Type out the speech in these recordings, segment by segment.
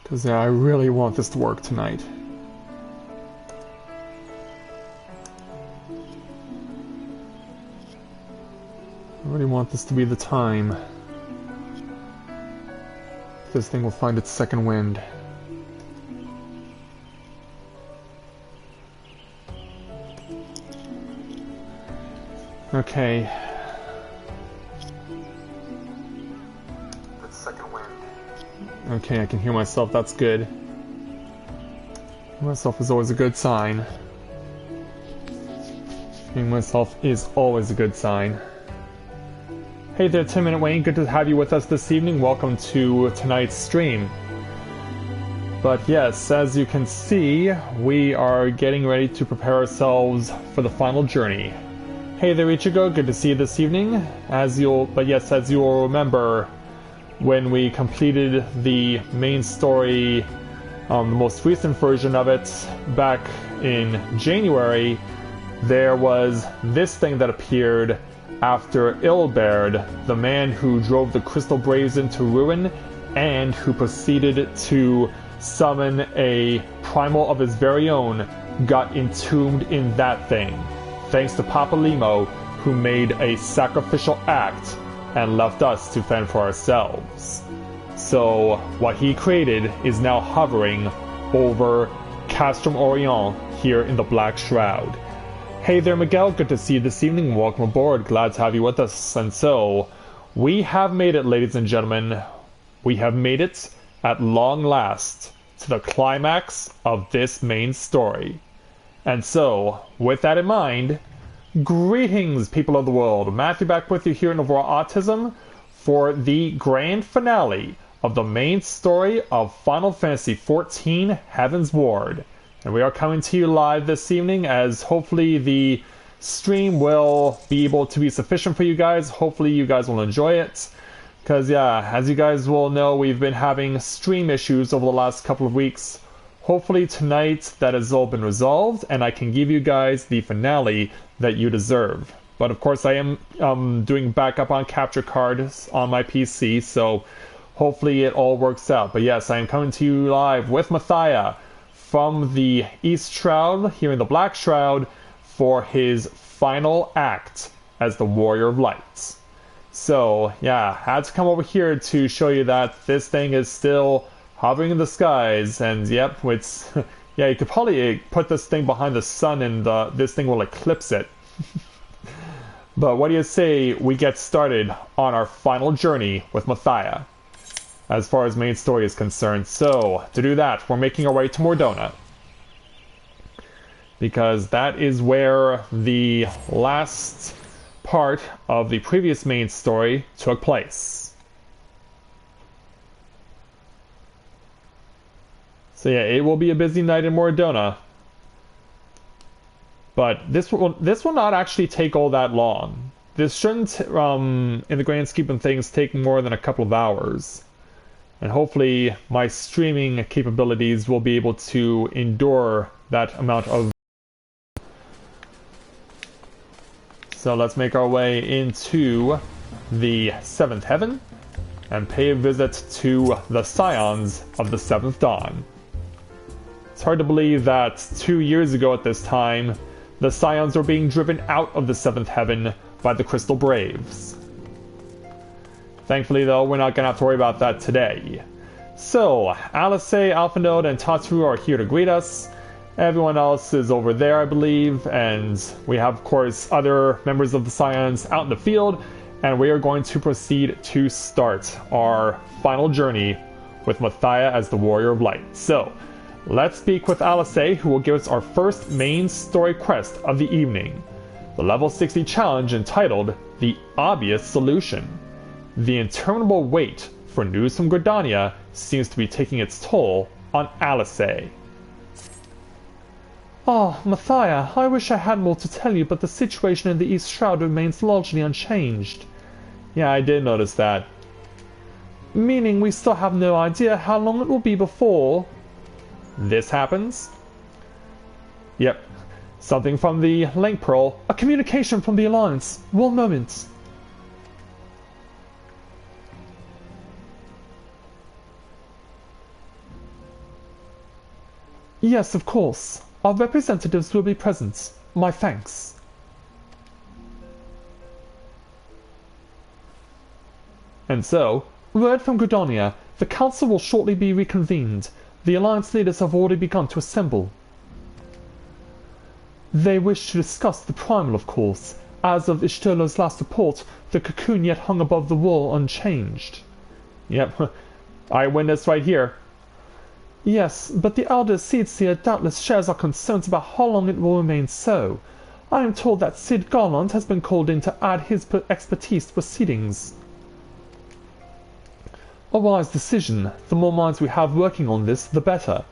Because yeah, I really want this to work tonight. I really want this to be the time this thing will find its second wind. Okay. That second wind. Okay, I can hear myself, that's good. Hearing myself is always a good sign. Hearing myself is always a good sign. Hey there, 10 Minute Wayne, good to have you with us this evening. Welcome to tonight's stream. But yes, as you can see, we are getting ready to prepare ourselves for the final journey. Hey there, Ichigo, good to see you this evening. As you'll remember, when we completed the main story, the most recent version of it, back in January, there was this thing that appeared after Ilberd, the man who drove the Crystal Braves into ruin, and who proceeded to summon a primal of his very own, got entombed in that thing, thanks to Papa Limo, who made a sacrificial act and left us to fend for ourselves. So, what he created is now hovering over Castrum Orient here in the Black Shroud. Hey there, Miguel, good to see you this evening. Welcome aboard, glad to have you with us. And so, we have made it, ladies and gentlemen. We have made it, at long last, to the climax of this main story. And so, with that in mind, greetings, people of the world. Matthew back with you here in Novaura Autism for the grand finale of the main story of Final Fantasy XIV Heavensward. And we are coming to you live this evening, as hopefully the stream will be able to be sufficient for you guys. Hopefully you guys will enjoy it. Because yeah, as you guys will know, we've been having stream issues over the last couple of weeks. Hopefully tonight that has all been resolved and I can give you guys the finale that you deserve. But of course I am doing backup on capture cards on my PC, so hopefully it all works out. But yes, I am coming to you live with Mathia from the East Shroud, here in the Black Shroud, for his final act as the Warrior of Light. So, yeah, had to come over here to show you that this thing is still hovering in the skies, and yep, it's... yeah, you could probably put this thing behind the sun and this thing will eclipse it. But what do you say we get started on our final journey with Mathia, as far as main story is concerned? So, to do that, we're making our way to Mordona, because that is where the last part of the previous main story took place. So yeah, it will be a busy night in Mordona, but this will not actually take all that long. This shouldn't, in the grand scheme of things, take more than a couple of hours. And hopefully my streaming capabilities will be able to endure that amount of... So let's make our way into the 7th heaven and pay a visit to the Scions of the 7th Dawn. It's hard to believe that 2 years ago at this time, the Scions were being driven out of the 7th heaven by the Crystal Braves. Thankfully, though, we're not going to have to worry about that today. So, Alice, Alphanode, and Tatsu are here to greet us. Everyone else is over there, I believe, and we have, of course, other members of the Scions out in the field, and we are going to proceed to start our final journey with Mathia as the Warrior of Light. So, let's speak with Alice, who will give us our first main story quest of the evening, the level 60 challenge entitled The Obvious Solution. The interminable wait for news from Gridania seems to be taking its toll on Alice. Ah, Mathia, I wish I had more to tell you, but the situation in the East Shroud remains largely unchanged. Yeah, I did notice that. Meaning we still have no idea how long it will be before... this happens? Yep. Something from the Link Pearl. A communication from the Alliance. One moment. Yes, of course. Our representatives will be present. My thanks. And so, word from Gridania. The council will shortly be reconvened. The Alliance leaders have already begun to assemble. They wish to discuss the primal, of course. As of Ishtola's last report, the cocoon yet hung above the wall unchanged. Yep, eyewitness right here. Yes, but the elder Seed Seer doubtless shares our concerns about how long it will remain so. I am told that Sid Garland has been called in to add his expertise to proceedings. A wise decision. The more minds we have working on this, the better.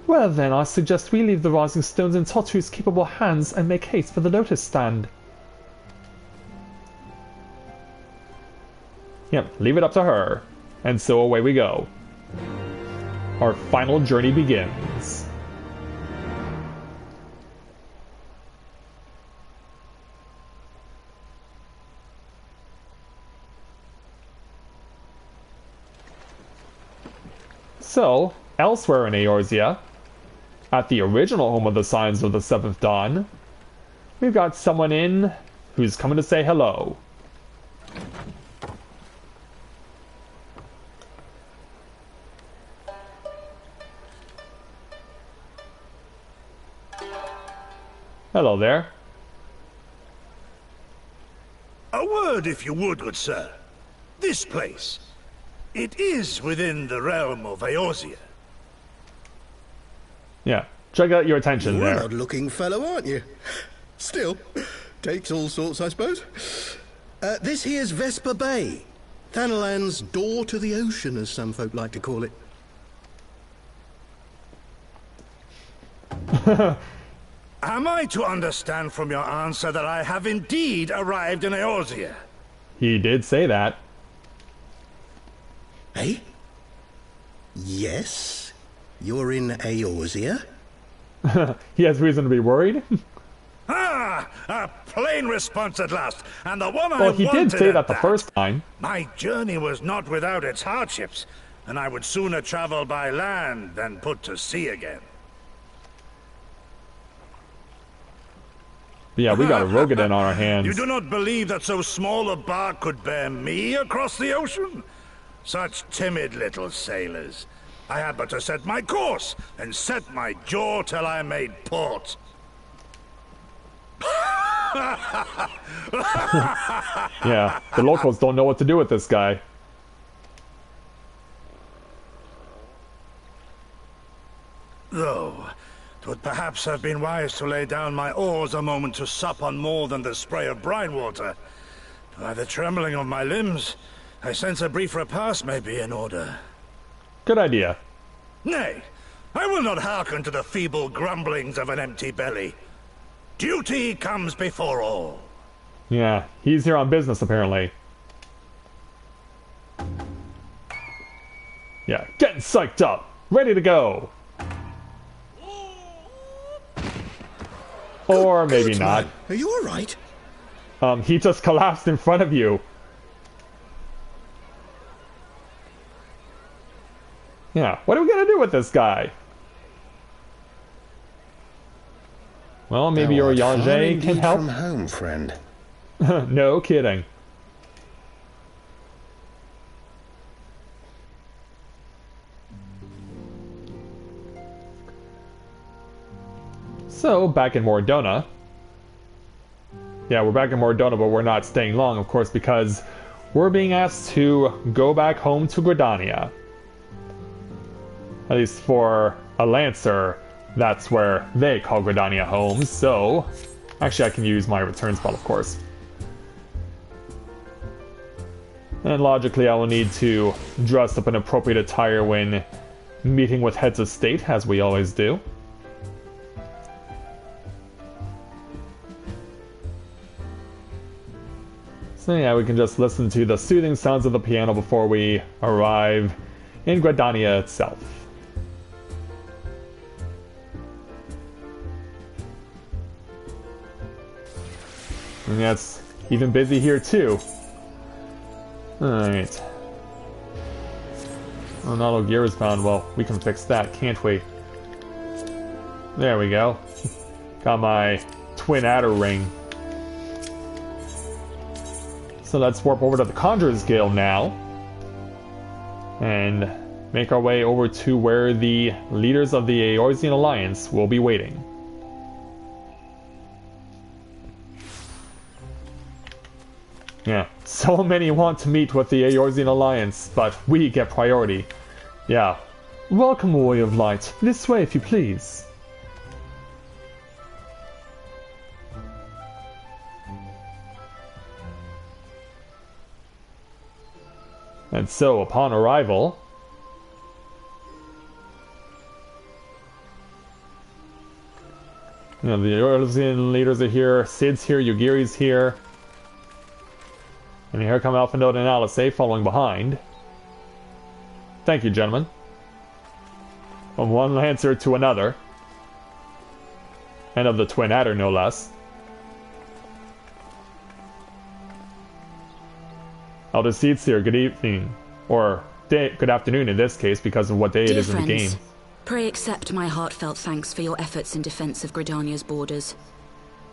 Well then, I suggest we leave the Rising Stones in Totu's capable hands and make haste for the Lotus Stand. Yep, leave it up to her. And so away we go. Our final journey begins. So, elsewhere in Eorzea, at the original home of the Signs of the Seventh Dawn, we've got someone in who's coming to say hello. Hello there. A word, if you would, good sir. This place, it is within the realm of Eorzea. Yeah, check out your attention You're there. an odd-looking fellow, aren't you? Still, takes all sorts, I suppose. This here's Vesper Bay. Thanalan's door to the ocean, as some folk like to call it. Am I to understand from your answer that I have indeed arrived in Eorzea? He did say that. Eh? Yes? You're in Eorzea? He has reason to be worried. Ah! A plain response at last, and the one I Well, wanted he did say at that the first time. My journey was not without its hardships, and I would sooner travel by land than put to sea again. Yeah, we got a Rogadin on our hands. You do not believe that so small a bark could bear me across the ocean? Such timid little sailors. I had but to set my course and set my jaw till I made port. Yeah, the locals don't know what to do with this guy. Though, 'twould perhaps have been wise to lay down my oars a moment to sup on more than the spray of brine water. By the trembling of my limbs, I sense a brief repast may be in order. Good idea. Nay, I will not hearken to the feeble grumblings of an empty belly. Duty comes before all. Yeah, he's here on business apparently. Yeah, getting psyched up. Ready to go. Or maybe not. Are you alright? He just collapsed in front of you. Yeah, what are we gonna do with this guy? Well, maybe your Yangé can help? From home, friend. No kidding. So, back in Mordona. Yeah, we're back in Mordona, but we're not staying long, of course, because we're being asked to go back home to Gridania. At least for a Lancer, that's where they call Gridania home, so... Actually, I can use my return spell, of course. And logically, I will need to dress up in appropriate attire when meeting with heads of state, as we always do. So yeah, we can just listen to the soothing sounds of the piano before we arrive in Gridania itself. And yeah, it's even busy here too. Alright. Oh, not all gear is found. Well, we can fix that, can't we? There we go. Got my twin adder ring. So let's warp over to the Conjurer's Guild now. And make our way over to where the leaders of the Eorzean Alliance will be waiting. Yeah, so many want to meet with the Eorzean Alliance, but we get priority. Yeah. Welcome, Warrior of Light. This way, if you please. And so, upon arrival, you know, the Eorzean leaders are here, Sid's here, Yugiri's here. And here come Alphindode and Alice following behind. Thank you, gentlemen. From one Lancer to another. And of the Twin Adder, no less. Elder Seedseer, good evening. Or good afternoon in this case, because of what day it is in the game. Pray accept my heartfelt thanks for your efforts in defense of Gridania's borders.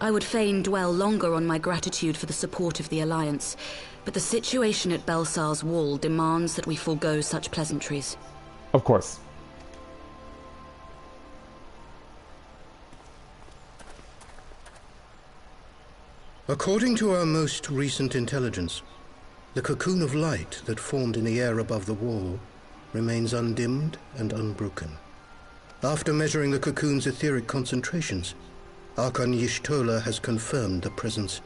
I would fain dwell longer on my gratitude for the support of the Alliance, but the situation at Belsar's Wall demands that we forego such pleasantries. Of course. According to our most recent intelligence, the cocoon of light that formed in the air above the wall remains undimmed and unbroken. After measuring the cocoon's etheric concentrations, Archon Y'shtola has confirmed the presence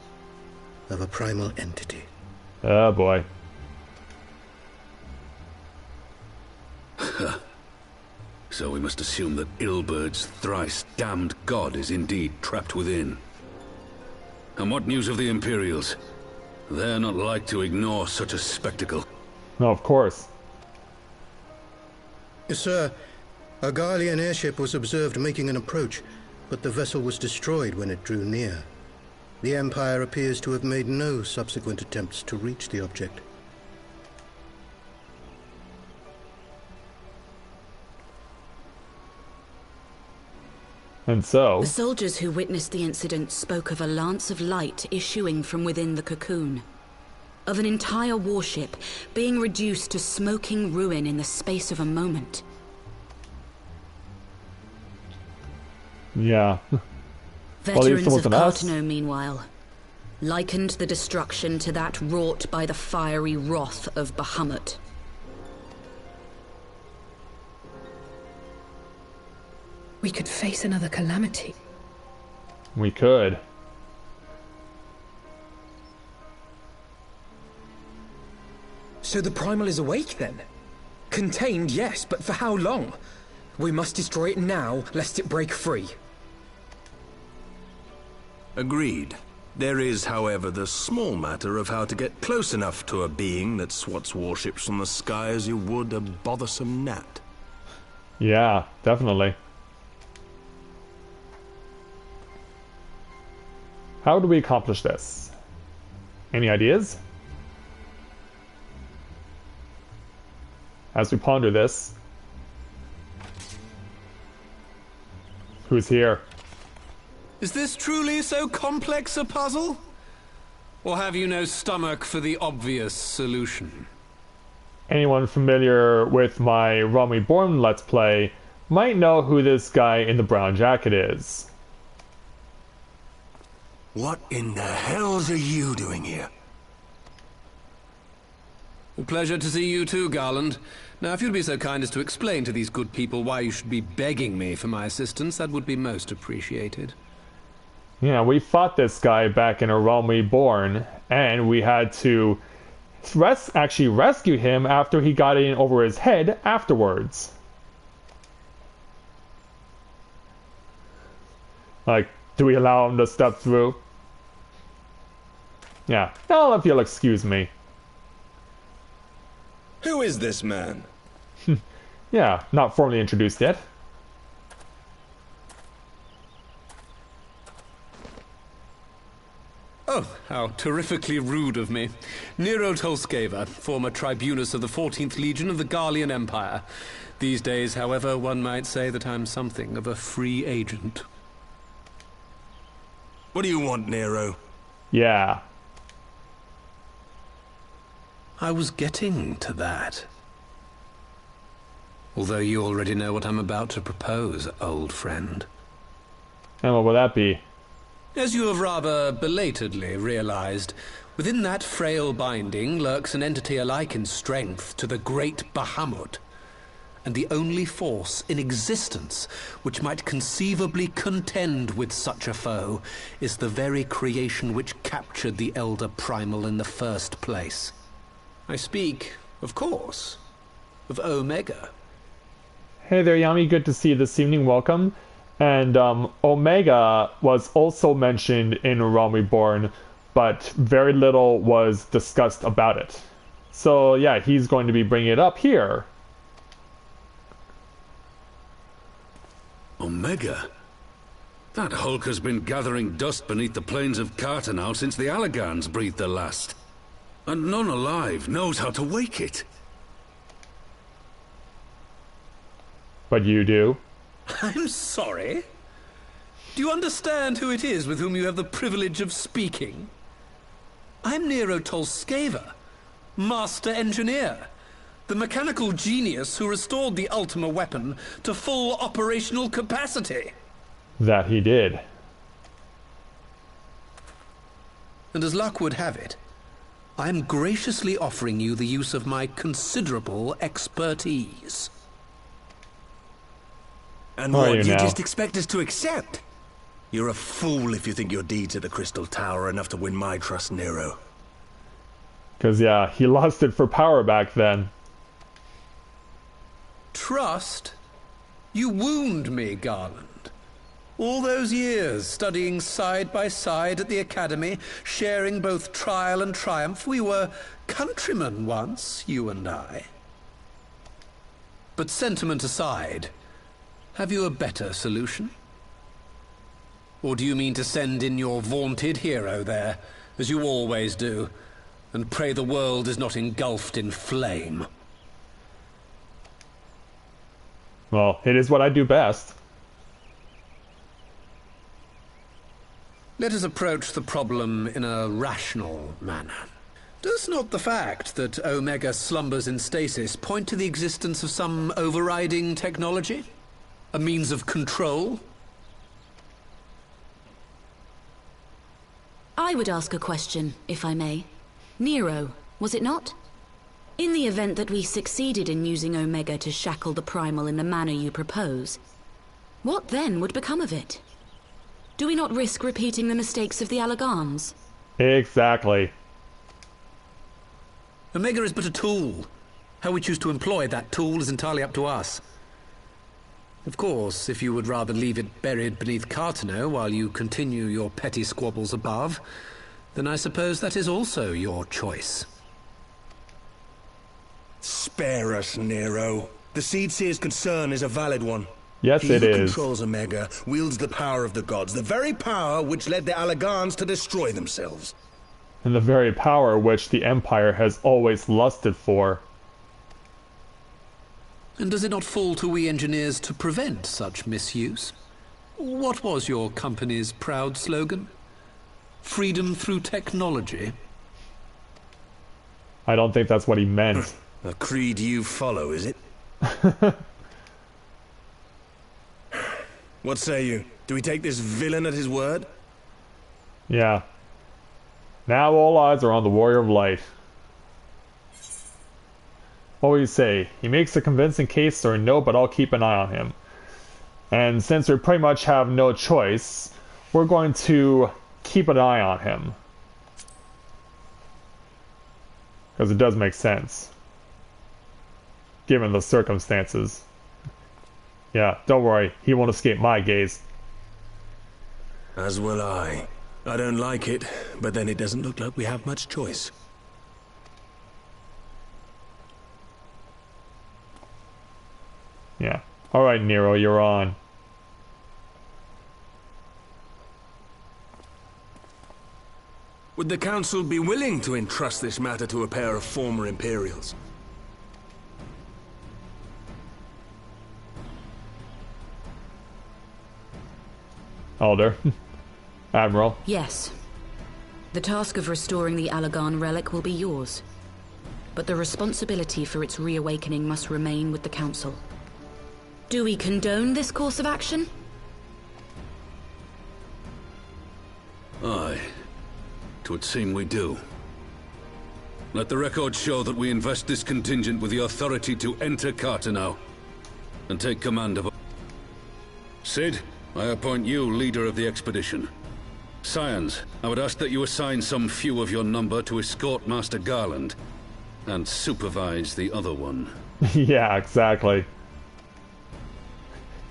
of a primal entity. Oh boy. So we must assume that Ilbird's thrice damned god is indeed trapped within. And what news of the Imperials? They're not like to ignore such a spectacle. No, of course. Sir, a Garlean airship was observed making an approach, but the vessel was destroyed when it drew near. The Empire appears to have made no subsequent attempts to reach the object. And so... The soldiers who witnessed the incident spoke of a lance of light issuing from within the cocoon. Of an entire warship being reduced to smoking ruin in the space of a moment. Yeah. Veterans well, of Cartano, meanwhile, likened the destruction to that wrought by the fiery wrath of Bahamut. We could face another calamity. We could. So the Primal is awake then? Contained, yes, but for how long? We must destroy it now, lest it break free. Agreed. There is, however, the small matter of how to get close enough to a being that swats warships from the sky as you would a bothersome gnat. Yeah, definitely. How do we accomplish this? Any ideas? As we ponder this, who's here? Is this truly so complex a puzzle? Or have you no stomach for the obvious solution? Anyone familiar with my Realm Reborn Let's Play might know who this guy in the brown jacket is. What in the hells are you doing here? A pleasure to see you too, Garland. Now, if you'd be so kind as to explain to these good people why you should be begging me for my assistance, that would be most appreciated. Yeah, we fought this guy back in A Realm Reborn, and we had to actually rescue him after he got in over his head afterwards. Like, do we allow him to step through? Yeah, well, if you'll excuse me. Who is this man? Yeah, not formally introduced yet. Oh, Oh, how terrifically rude of me. Nero Tolskeva, former tribunus of the 14th Legion of the Garlean Empire. These days, however, one might say that I'm something of a free agent. What do you want, Nero? Yeah. I was getting to that. Although you already know what I'm about to propose, old friend. And what will that be? As you have rather belatedly realized, within that frail binding lurks an entity alike in strength to the great Bahamut, and the only force in existence which might conceivably contend with such a foe is the very creation which captured the Elder Primal in the first place. I speak, of course, of Omega. Hey there, Yami. Good to see you this evening. Welcome. And Omega was also mentioned in Realm Reborn, but very little was discussed about it. So yeah, he's going to be bringing it up here. Omega? That hulk has been gathering dust beneath the plains of Cartanal since the Allagans breathed their last. And none alive knows how to wake it. But you do. I'm sorry. Do you understand who it is with whom you have the privilege of speaking? I'm Nero Tolskeva, Master Engineer, the mechanical genius who restored the Ultima weapon to full operational capacity. That he did. And as luck would have it, I am graciously offering you the use of my considerable expertise. And How are what, you do you now? just expect us to accept? You're a fool if you think your deeds at the Crystal Tower are enough to win my trust, Nero. Because yeah, he lost it for power back then. Trust? You wound me, Garland. All those years studying side by side at the Academy, sharing both trial and triumph, we were countrymen once, you and I. But sentiment aside, have you a better solution? Or do you mean to send in your vaunted hero there, as you always do, and pray the world is not engulfed in flame? Well, it is what I do best. Let us approach the problem in a rational manner. Does not the fact that Omega slumbers in stasis point to the existence of some overriding technology? A means of control? I would ask a question, if I may. Nero, was it not? In the event that we succeeded in using Omega to shackle the Primal in the manner you propose, what then would become of it? Do we not risk repeating the mistakes of the Allagans? Exactly. Omega is but a tool. How we choose to employ that tool is entirely up to us. Of course, if you would rather leave it buried beneath Cartano while you continue your petty squabbles above, then I suppose that is also your choice. Spare us, Nero. The Seedseer's concern is a valid one. Yes, He it who is. controls Omega wields the power of the gods, the very power which led the Allagans to destroy themselves. And the very power which the Empire has always lusted for. And does it not fall to we engineers to prevent such misuse? What was your company's proud slogan? Freedom through technology? I don't think that's what he meant. A creed you follow, is it? What say you? Do we take this villain at his word? Yeah. Now all eyes are on the Warrior of Light. What will you say? He makes a convincing case or no, but I'll keep an eye on him. And since we pretty much have no choice, we're going to keep an eye on him. Because it does make sense. Given the circumstances. Yeah, don't worry, he won't escape my gaze. As will I. I don't like it, but then it doesn't look like we have much choice. Yeah. Alright, Nero, you're on. Would the Council be willing to entrust this matter to a pair of former Imperials? Elder. Admiral. Yes. The task of restoring the Allagan relic will be yours. But the responsibility for its reawakening must remain with the Council. Do we condone this course of action? Aye. 'Twould seem we do. Let the record show that we invest this contingent with the authority to enter Carteneau and take command of... Cid, I appoint you leader of the expedition. Scions, I would ask that you assign some few of your number to escort Master Garland and supervise the other one. Yeah, exactly.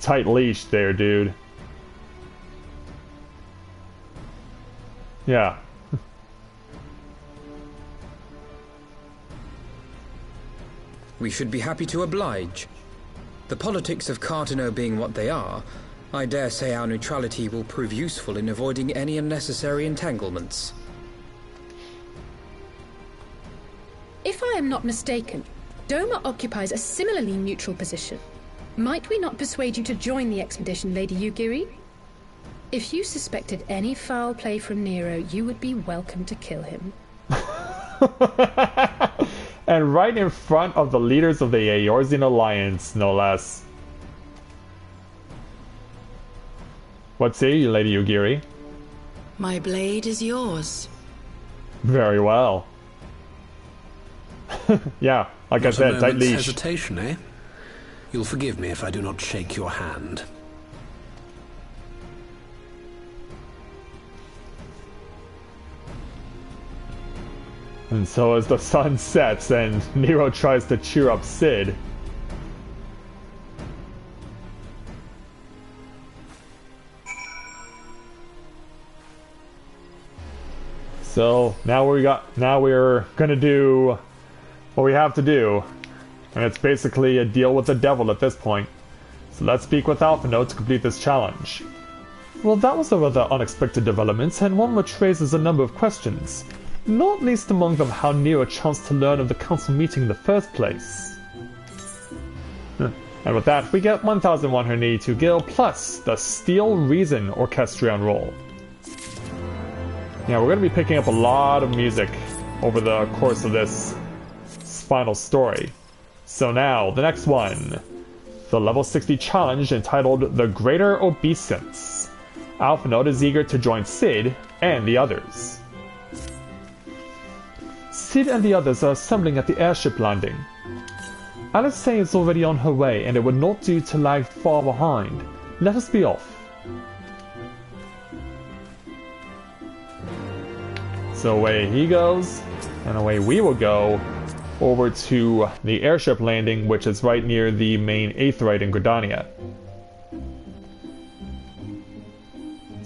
Tight leash there, dude. Yeah. We should be happy to oblige. The politics of Carteneau being what they are, I dare say our neutrality will prove useful in avoiding any unnecessary entanglements. If I am not mistaken, Doma occupies a similarly neutral position. Might we not persuade you to join the expedition, Lady Yugiri? If you suspected any foul play from Nero, you would be welcome to kill him. And right in front of the leaders of the Eorzean Alliance, no less. What say you, Lady Yugiri? My blade is yours. Very well. Yeah, like I said, tight leash. Hesitation, eh? You'll forgive me if I do not shake your hand. And so as the sun sets and Nero tries to cheer up Cid, so now we're gonna do what we have to do, and it's basically a deal with the devil at this point. So let's speak with Alphinaud to complete this challenge. Well, that was a rather unexpected development, and one which raises a number of questions. Not least among them how Nero chanced to learn of the council meeting in the first place. And with that, we get 1,182 gil plus the Steel Reason Orchestrion roll. Yeah, we're going to be picking up a lot of music over the course of this final story. So now, the next one. The level 60 challenge entitled The Greater Obeisance. Alphinaud is eager to join Cid and the others. Cid and the others are assembling at the airship landing. Alice is already on her way, and it would not do to lag far behind. Let us be off. So away he goes, and away we will go over to the airship landing, which is right near the main Aetheryte in Gridania.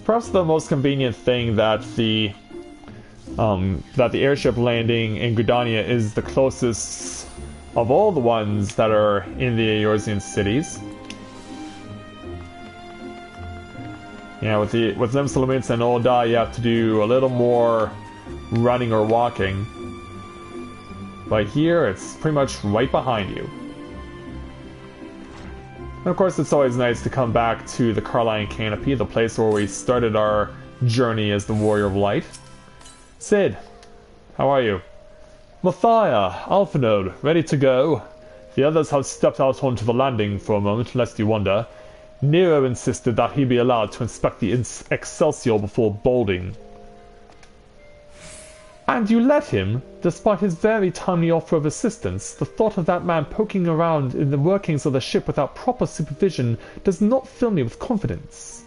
Perhaps the most convenient thing that the airship landing in Gridania is the closest of all the ones that are in the Eorzean cities. Yeah, with Nimsalaments and Ul'dah, you have to do a little more running or walking. But here, it's pretty much right behind you. And of course, it's always nice to come back to the Carline Canopy, the place where we started our journey as the Warrior of Light. Cid, how are you? Mathia, Alphinaud, ready to go. The others have stepped out onto the landing for a moment, lest you wonder. Nero insisted that he be allowed to inspect the Excelsior before boarding. And you let him? Despite his very timely offer of assistance, the thought of that man poking around in the workings of the ship without proper supervision does not fill me with confidence.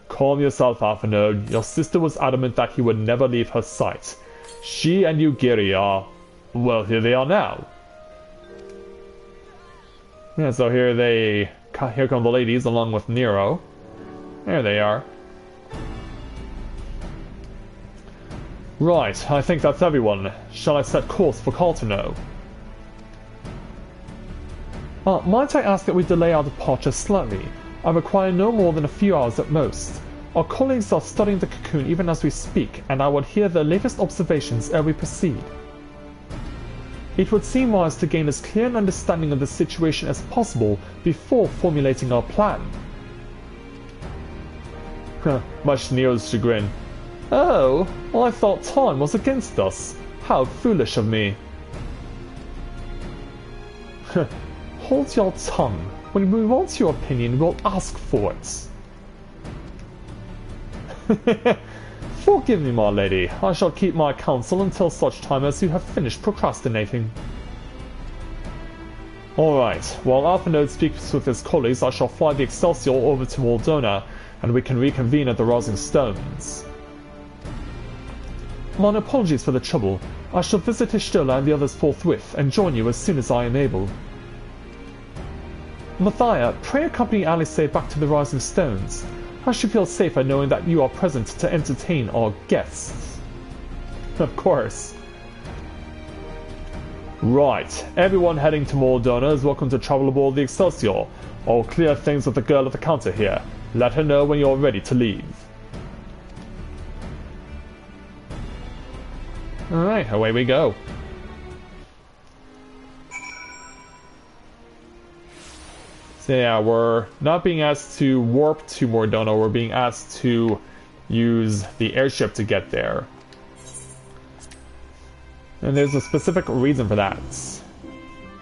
Calm yourself, Alphinaud. Your sister was adamant that he would never leave her sight. She and Yugiri are... well, here they are now. Yeah, so here come the ladies along with Nero. There they are. Right, I think that's everyone. Shall I set course for Carteneau? Might I ask that we delay our departure slightly? I require no more than a few hours at most. Our colleagues are studying the cocoon even as we speak, and I will hear the latest observations ere we proceed. It would seem wise to gain as clear an understanding of the situation as possible before formulating our plan. Much to Nero's chagrin. Oh, well, I thought time was against us. How foolish of me. Hold your tongue. When we want your opinion, we'll ask for it. Forgive me, my lady. I shall keep my counsel until such time as you have finished procrastinating. Alright, while Alphanode speaks with his colleagues, I shall fly the Excelsior over to Moldona, and we can reconvene at the Rising Stones. My apologies for the trouble. I shall visit Ishtola and the others forthwith, and join you as soon as I am able. Mathia, pray accompany Alice back to the Rising Stones. I should feel safer knowing that you are present to entertain our guests. Of course. Right, everyone heading to Moldona is welcome to travel aboard the Excelsior. I'll clear things with the girl at the counter here. Let her know when you're ready to leave. Alright, away we go. So yeah, we're not being asked to warp to Moldona, we're being asked to use the airship to get there. And there's a specific reason for that,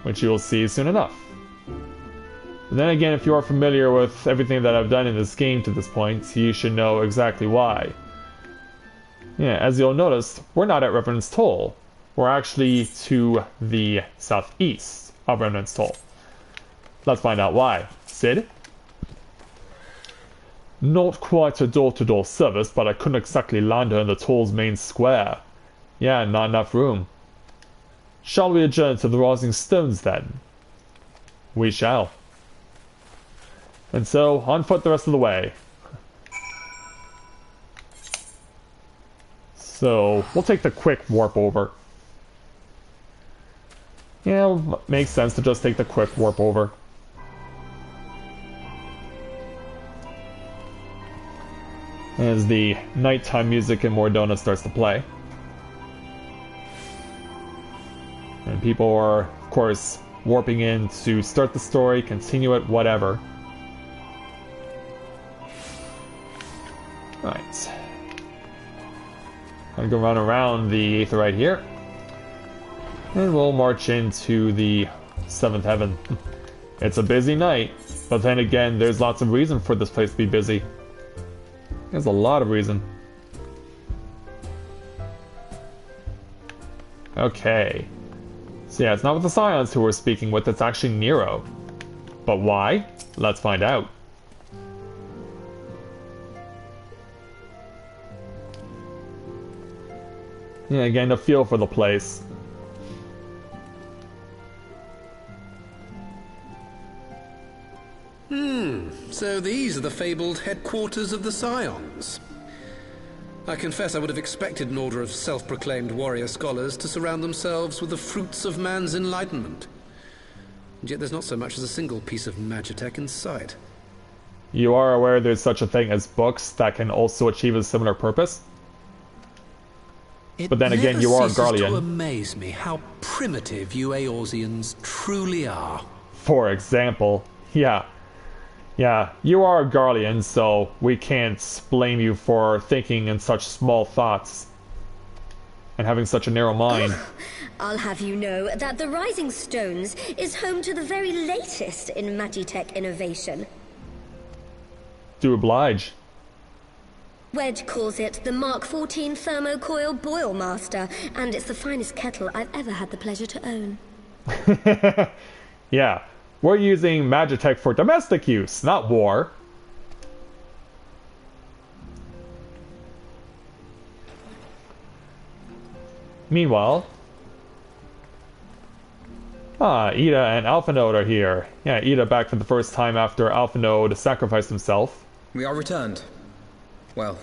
which you'll see soon enough. But then again, if you are familiar with everything that I've done in this game to this point, you should know exactly why. Yeah, as you'll notice, we're not at Revenant's Toll. We're actually to the southeast of Revenant's Toll. Let's find out why. Sid? Not quite a door-to-door service, but I couldn't exactly land her in the Toll's main square. Yeah, not enough room. Shall we adjourn to the Rising Stones then? We shall. And so, on foot the rest of the way. So, we'll take the quick warp over. Yeah, makes sense to just take the quick warp over. As the nighttime music in Moldona starts to play. And people are, of course, warping in to start the story, continue it, whatever. Right. I'm gonna run around the Aetheryte here. And we'll march into the 7th heaven. It's a busy night, but then again, there's lots of reason for this place to be busy. There's a lot of reason. Okay. So yeah, it's not with the Scions who we're speaking with, it's actually Nero. But why? Let's find out. Yeah, again, a feel for the place. So these are the fabled headquarters of the Scions. I confess I would have expected an order of self-proclaimed warrior scholars to surround themselves with the fruits of man's enlightenment. And yet there's not so much as a single piece of magitech in sight. You are aware there's such a thing as books that can also achieve a similar purpose? But then again, you are a Garlean. It never ceases to amaze me how primitive you Eorzeans truly are. For example, yeah, you are a Garlean, so we can't blame you for thinking in such small thoughts and having such a narrow mind. I'll have you know that the Rising Stones is home to the very latest in magitech innovation. Do oblige. Wedge calls it the Mark 14 Thermocoil Boil Master, and it's the finest kettle I've ever had the pleasure to own. Yeah, we're using magitech for domestic use, not war. Meanwhile... Ida and Alphanode are here. Yeah, Ida back for the first time after Alphanode sacrificed himself. We are returned. Well,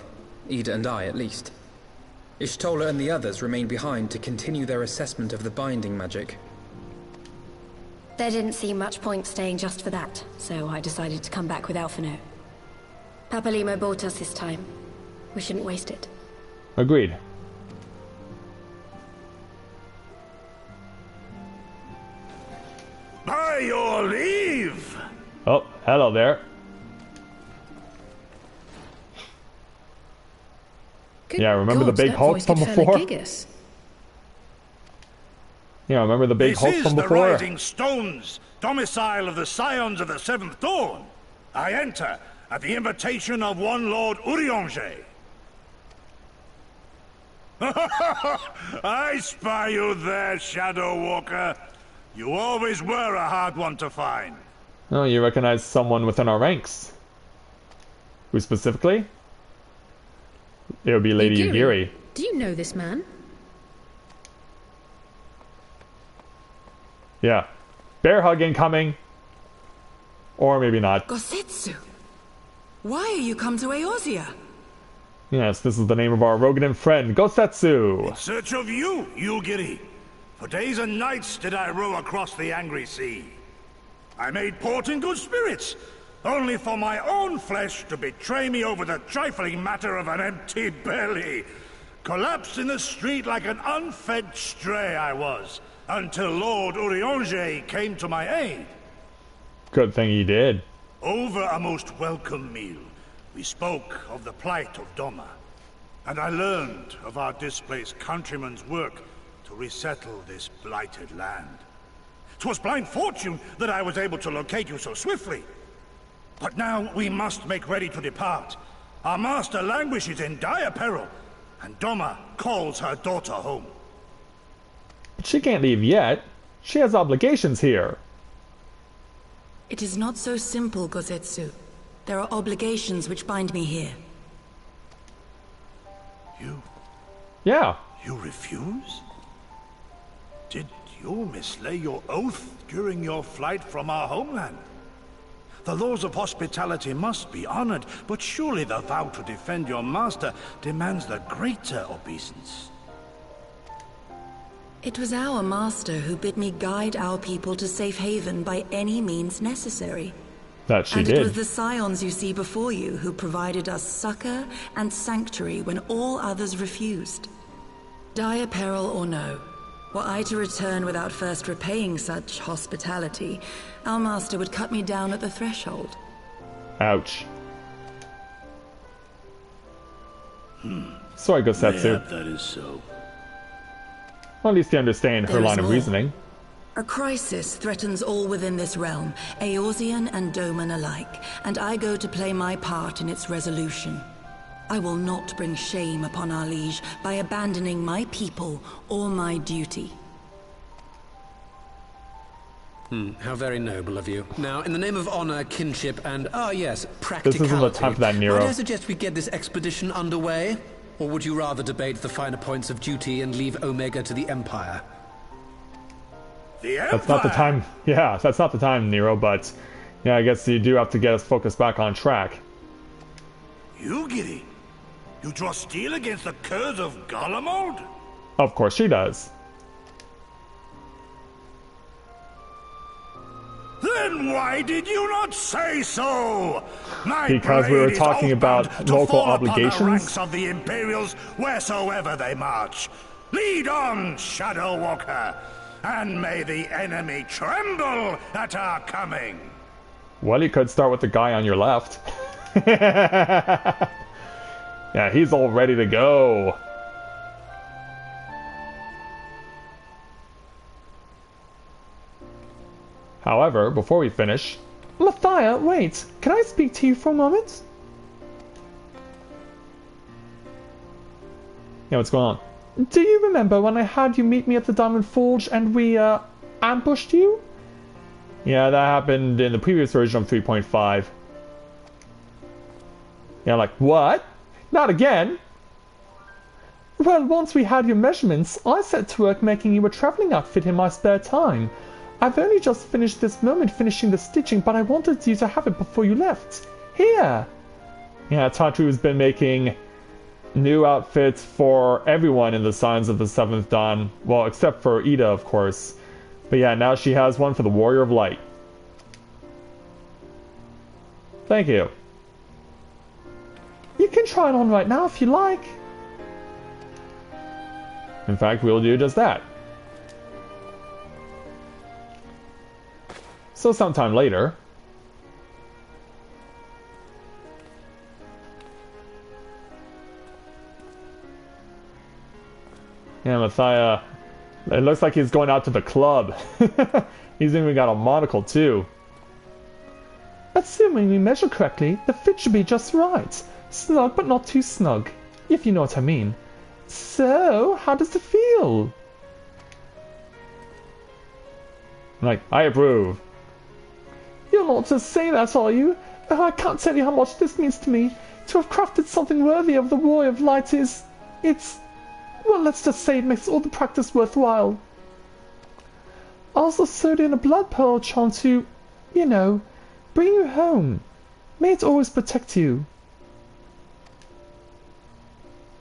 Ida and I, at least. Ishtola and the others remain behind to continue their assessment of the binding magic. There didn't seem much point staying just for that, so I decided to come back with Alphino. Papalimo bought us this time. We shouldn't waste it. Agreed. By your leave! Oh, hello there. Good Yeah, remember the gods, big that Hulk voice from could fell a before? gigas. Yeah, remember the big This Hulk is from the before? Rising Stones, domicile of the Scions of the Seventh Dawn. I enter at the invitation of one Lord Urianger. I spy you there, Shadow Walker. You always were a hard one to find. Oh, you recognize someone within our ranks. Who specifically? It would be Lady Yugiri. Do you know this man? Yeah. Bear hug incoming. Or maybe not. Gosetsu, why are you come to Eorzea? Yes, this is the name of our Rogadan friend, Gosetsu. In search of you, Yugiri. For days and nights did I row across the angry sea. I made port in good spirits, only for my own flesh to betray me over the trifling matter of an empty belly. Collapsed in the street like an unfed stray I was, until Lord Urianger came to my aid. Good thing he did. Over a most welcome meal, we spoke of the plight of Doma, and I learned of our displaced countrymen's work to resettle this blighted land. 'Twas blind fortune that I was able to locate you so swiftly. But now we must make ready to depart. Our master languishes in dire peril, and Doma calls her daughter home. But she can't leave yet. She has obligations here. It is not so simple, Gosetsu. There are obligations which bind me here. Yeah. You refuse? Did you mislay your oath during your flight from our homeland? The laws of hospitality must be honored, but surely the vow to defend your master demands the greater obeisance. It was our master who bid me guide our people to safe haven by any means necessary. That she and did. it was the scions you see before you who provided us succor and sanctuary when all others refused. Dire peril or no, were I to return without first repaying such hospitality, our master would cut me down at the threshold. Ouch. Sorry, Gosetsu. Yeah, that is so. Well, at least you understand her There is line of more. reasoning. A crisis threatens all within this realm, Eorzean and Doman alike, and I go to play my part in its resolution. I will not bring shame upon our liege by abandoning my people or my duty. How very noble of you. Now, in the name of honor, kinship, and, This practicality... isn't the time for that, Nero. Might I suggest we get this expedition underway? Or would you rather debate the finer points of duty and leave Omega to the Empire? The Empire? That's not the time. Yeah, that's not the time, Nero, but yeah, I guess you do have to get us focused back on track. Yugiri, you draw steel against the curse of Garlemald? Of course she does. Then why did you not say so? My Because we were blade is talking about outbound to local fall upon obligations. the ranks of the Imperials wheresoever they march. Lead on, Shadow Walker, and may the enemy tremble at our coming. Well, you could start with the guy on your left. Yeah, he's all ready to go. However, before we finish... Mathia, wait! Can I speak to you for a moment? Yeah, what's going on? Do you remember when I had you meet me at the Diamond Forge and we, ambushed you? Yeah, that happened in the previous version of 3.5. Yeah, like, what? Not again? Well, once we had your measurements, I set to work making you a traveling outfit in my spare time. I've only just finished this moment finishing the stitching, but I wanted you to have it before you left. Here! Yeah, Tatru's been making new outfits for everyone in the Signs of the Seventh Dawn. Well, except for Ida, of course. But yeah, now she has one for the Warrior of Light. Thank you. You can try it on right now if you like. In fact, we'll do just that. So sometime later... Yeah, Matthias... It looks like he's going out to the club. He's even got a monocle, too. Assuming we measure correctly, the fit should be just right. Snug, but not too snug, if you know what I mean. So, how does it feel? Like, I approve. You're not to say that, are you? Oh, I can't tell you how much this means to me. To have crafted something worthy of the Warrior of Light is... It's... Well, let's just say it makes all the practice worthwhile. I also sewed in a blood pearl charm to, you know, bring you home. May it always protect you.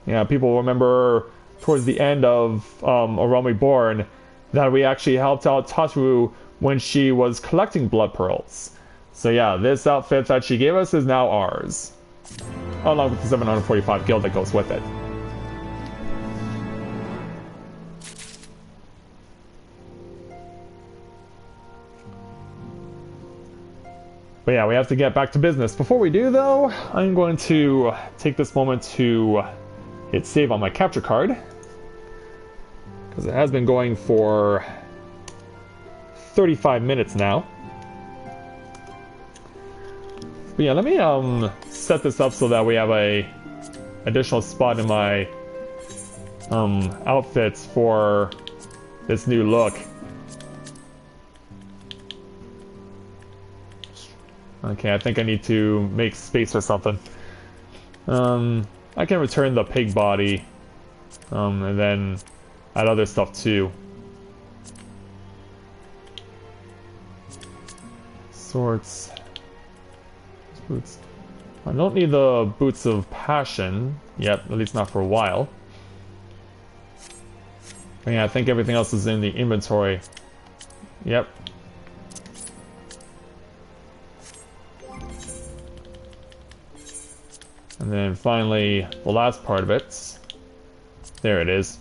Yeah, people remember towards the end of A Realm Reborn that we actually helped out Tataru when she was collecting blood pearls. So yeah, this outfit that she gave us is now ours. Along with the 745 gil that goes with it. But yeah, we have to get back to business. Before we do, though, I'm going to take this moment to hit save on my capture card. Because it has been going for 35 minutes now. But yeah, let me set this up so that we have a additional spot in my outfits for this new look. Okay, I think I need to make space or something. I can return the pig body, and then add other stuff too. Sorts. Boots. I don't need the boots of passion yet, at least not for a while. But yeah, I think everything else is in the inventory. Yep. And then finally, the last part of it. There it is.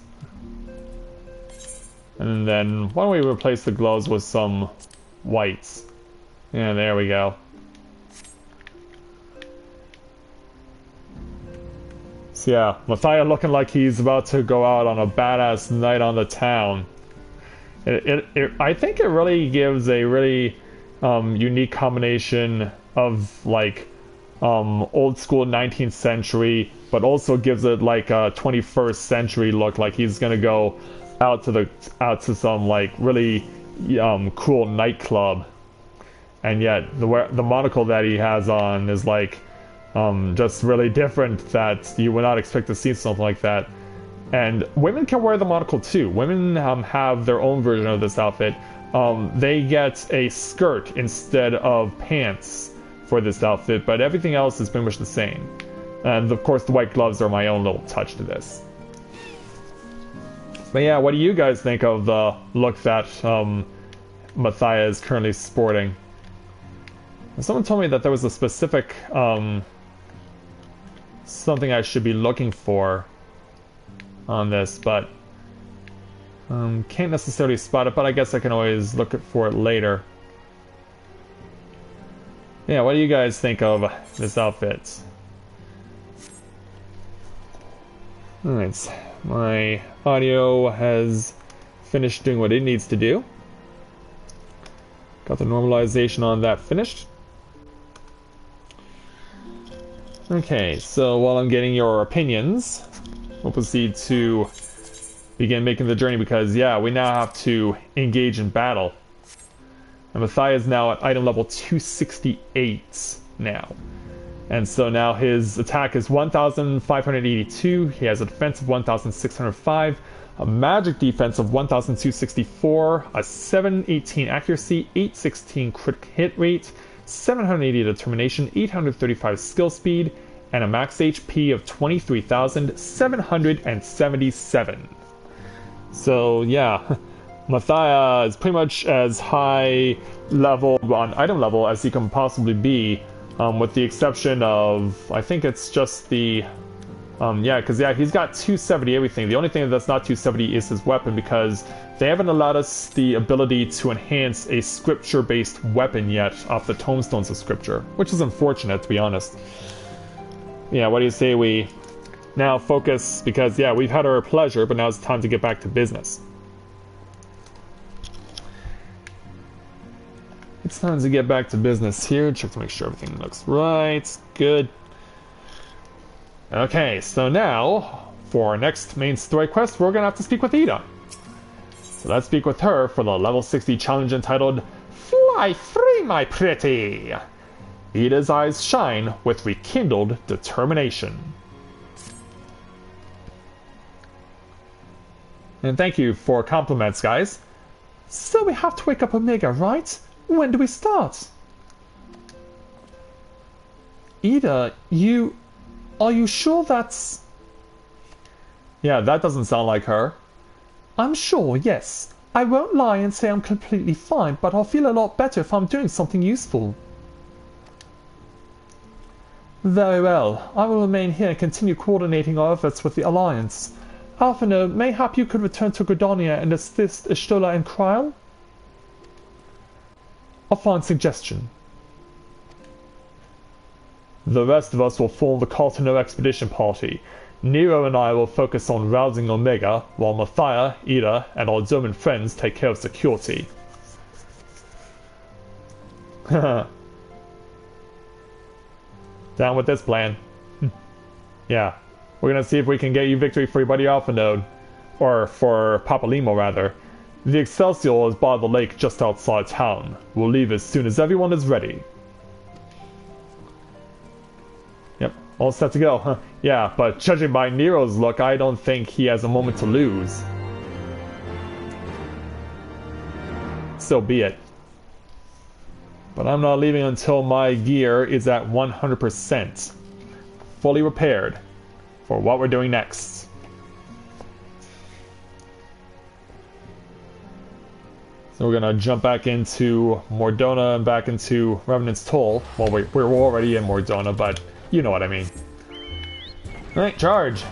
And then, why don't we replace the gloves with some whites? Yeah, there we go. So yeah, Matthias looking like he's about to go out on a badass night on the town. I think it really gives a really unique combination of like old school 19th century, but also gives it like a 21st century look. Like he's gonna go out to some like really cool nightclub, and yet the monocle that he has on is like just really different, that you would not expect to see something like that. And women can wear the monocle too. Women have their own version of this outfit. They get a skirt instead of pants for this outfit, but everything else is pretty much the same. And of course the white gloves are my own little touch to this. But yeah, what do you guys think of the look that Matthias is currently sporting? Someone told me that there was a specific something I should be looking for on this, but can't necessarily spot it, but I guess I can always look for it later. Yeah, what do you guys think of this outfit? Alright, my audio has finished doing what it needs to do. Got the normalization on that finished. Okay, so while I'm getting your opinions, we'll proceed to begin making the journey, because yeah, we now have to engage in battle. And Matthias is now at item level 268 now. And so now his attack is 1,582, he has a defense of 1,605, a magic defense of 1,264, a 718 accuracy, 816 crit hit rate, 780 determination, 835 skill speed, and a max HP of 23,777. So yeah, Matthias is pretty much as high level on item level as he can possibly be With the exception of, I think it's just the, yeah, because yeah, he's got 270 everything. The only thing that's not 270 is his weapon, because they haven't allowed us the ability to enhance a scripture-based weapon yet off the tomestones of scripture, which is unfortunate, to be honest. Yeah, what do you say we now focus, because yeah, we've had our pleasure, but now it's time to get back to business. It's time to get back to business here. Check to make sure everything looks right. Good. Okay, so now, for our next main story quest, we're gonna have to speak with Ida. So let's speak with her for the level 60 challenge entitled Fly Free, My Pretty! Ida's eyes shine with rekindled determination. And thank you for compliments, guys. So we have to wake up Omega, right? When do we start? Ida, are you sure that's... Yeah, that doesn't sound like her. I'm sure, yes. I won't lie and say I'm completely fine, but I'll feel a lot better if I'm doing something useful. Very well. I will remain here and continue coordinating our efforts with the Alliance. Alphino, mayhap you could return to Gridania and assist Ishtola and Kryl? A fine suggestion. The rest of us will form the Cartano expedition party. Nero and I will focus on rousing Omega, while Mathia, Ida, and our German friends take care of security. Down with this plan. Yeah, we're gonna see if we can get you victory for your buddy Alpha Node. Or for Papalimo, rather. The Excelsior is by the lake just outside town. We'll leave as soon as everyone is ready. Yep, all set to go, huh? Yeah, but judging by Nero's look, I don't think he has a moment to lose. So be it. But I'm not leaving until my gear is at 100%. Fully repaired for what we're doing next. So we're gonna jump back into Mordona and back into Revenant's Toll. Well, we're already in Mordona, but you know what I mean. Alright, charge!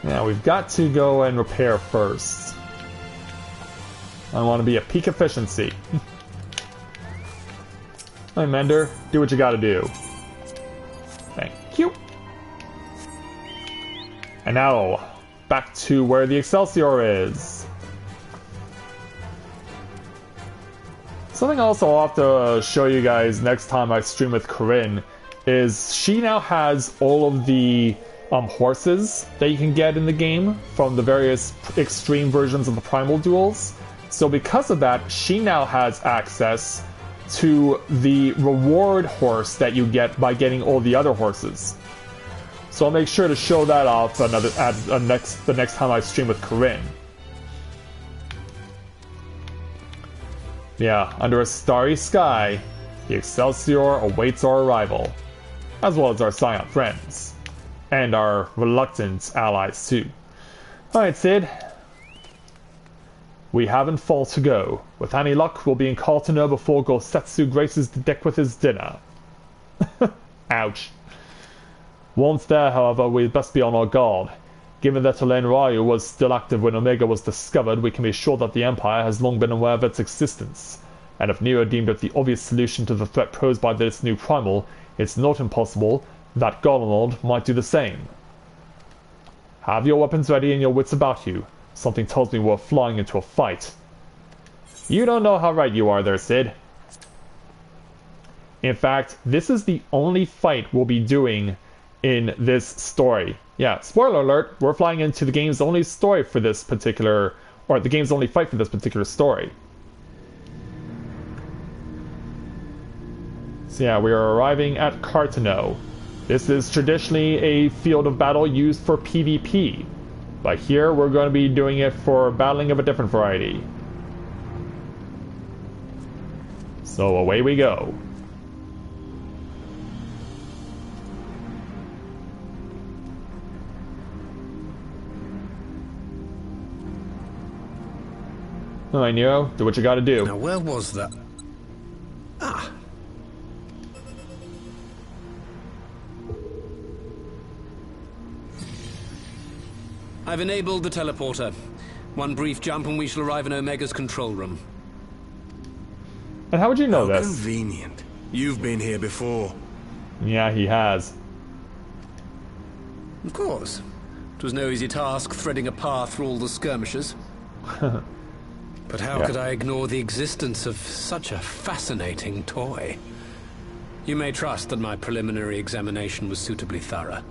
Now we've got to go and repair first. I want to be at peak efficiency. Hey Mender, do what you gotta do. Thank you. And now, back to where the Excelsior is. Something else I'll have to show you guys next time I stream with Corinne is she now has all of the horses that you can get in the game from the various extreme versions of the Primal Duels. So because of that, she now has access to the reward horse that you get by getting all the other horses. So I'll make sure to show that off the next time I stream with Corinne. Yeah, under a starry sky, the Excelsior awaits our arrival, as well as our Scion friends, and our reluctant allies too. Alright, Sid. We haven't far to go. With any luck, we'll be in Cartano before Gosetsu graces the deck with his dinner. Ouch. Once there, however, we'd best be on our guard. Given that Elaine Ryu was still active when Omega was discovered, we can be sure that the Empire has long been aware of its existence. And if Nero deemed it the obvious solution to the threat posed by this new primal, it's not impossible that Garland might do the same. Have your weapons ready and your wits about you. Something tells me we're flying into a fight. You don't know how right you are there, Sid. In fact, this is the only fight we'll be doing in this story. Yeah, spoiler alert, we're flying into the game's only story for this particular, or the game's only fight for this particular story. So yeah, we are arriving at Cartano. This is traditionally a field of battle used for PvP, but here we're going to be doing it for battling of a different variety. So away we go. Alright, Nero, do what you gotta do. Now, where was that? Ah. I've enabled the teleporter. One brief jump and we shall arrive in Omega's control room. And how would you know How this? convenient. You've been here before. Yeah, he has. Of course. It was no easy task threading a path through all the skirmishes. But how could I ignore the existence of such a fascinating toy? You may trust that my preliminary examination was suitably thorough.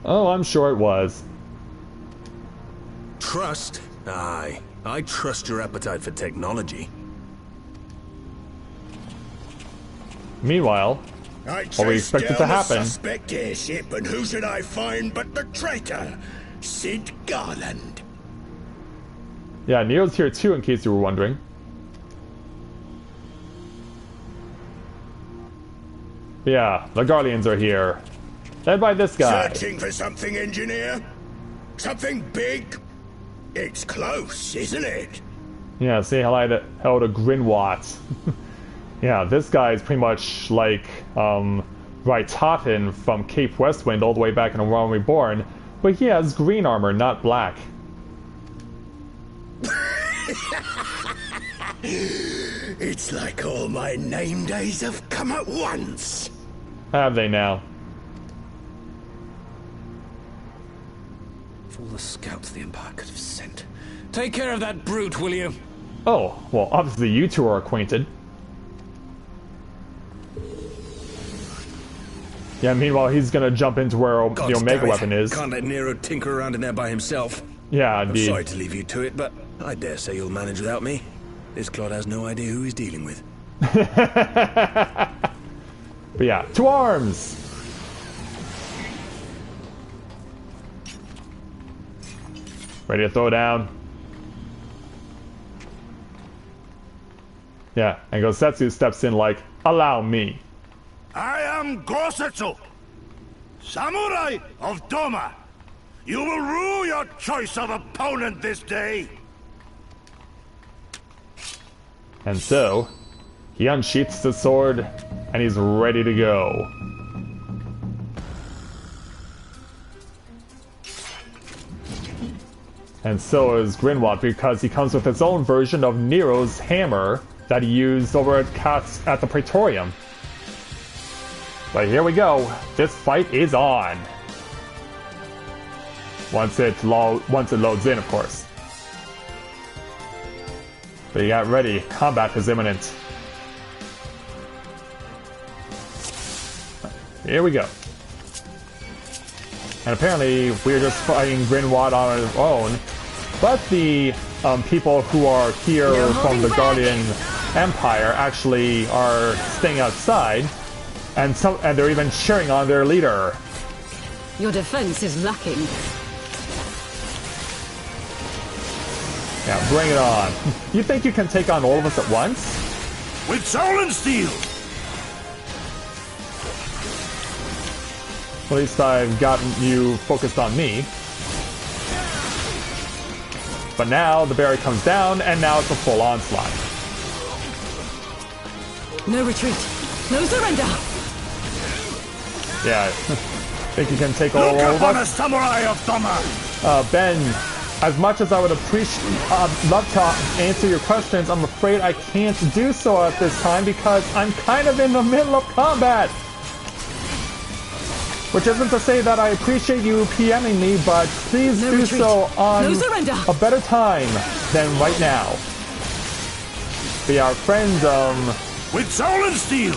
Oh, I'm sure it was. Trust? Aye. I trust your appetite for technology. Meanwhile, what we expected to happen... Suspect airship, and who should I find but the traitor, Sid Garland. Yeah, Nero's here too, in case you were wondering. Yeah, the Guardians are here. Led by this guy. Searching for something, engineer? Something big? It's close, isn't it? Yeah, say hello to Grinwat. Yeah, this guy is pretty much like, Raitatin from Cape Westwind all the way back in A Realm Reborn, but he has green armor, not black. It's like all my name days have come at once. Have they now? Of all the scouts the Empire could have sent. Take care of that brute, will you? Oh, well, obviously you two are acquainted. Yeah, meanwhile, he's gonna jump into where the Omega weapon is. Can't let Nero tinker around in there by himself. Yeah, I'm indeed. sorry to leave you to it, but I dare say you'll manage without me. This clod has no idea who he's dealing with. But yeah, to arms! Ready to throw down. Yeah, and Gosetsu steps in like, allow me. I am Gosetsu, Samurai of Doma. You will rue your choice of opponent this day. And so, he unsheaths the sword, and he's ready to go. And so is Grinwat, because he comes with his own version of Nero's hammer that he used over at the Praetorium. But here we go. This fight is on. Once it loads in, of course. But you got ready. Combat is imminent. Here we go. And apparently we're just fighting Grinwat on our own. But the people who are here from the Guardian Empire actually are staying outside. And they're even cheering on their leader. Your defense is lacking. Yeah, bring it on. You think you can take on all of us at once? With soul and steel! At least I've gotten you focused on me. But now the barrier comes down, and now it's a full onslaught. No retreat. No surrender. Yeah, think you can take all of us? A samurai of Doma! Ben, as much as I would love to answer your questions, I'm afraid I can't do so at this time because I'm kind of in the middle of combat. Which isn't to say that I appreciate you PMing me, but please do so on a better time than right now. But yeah, our friend, with soul and steel!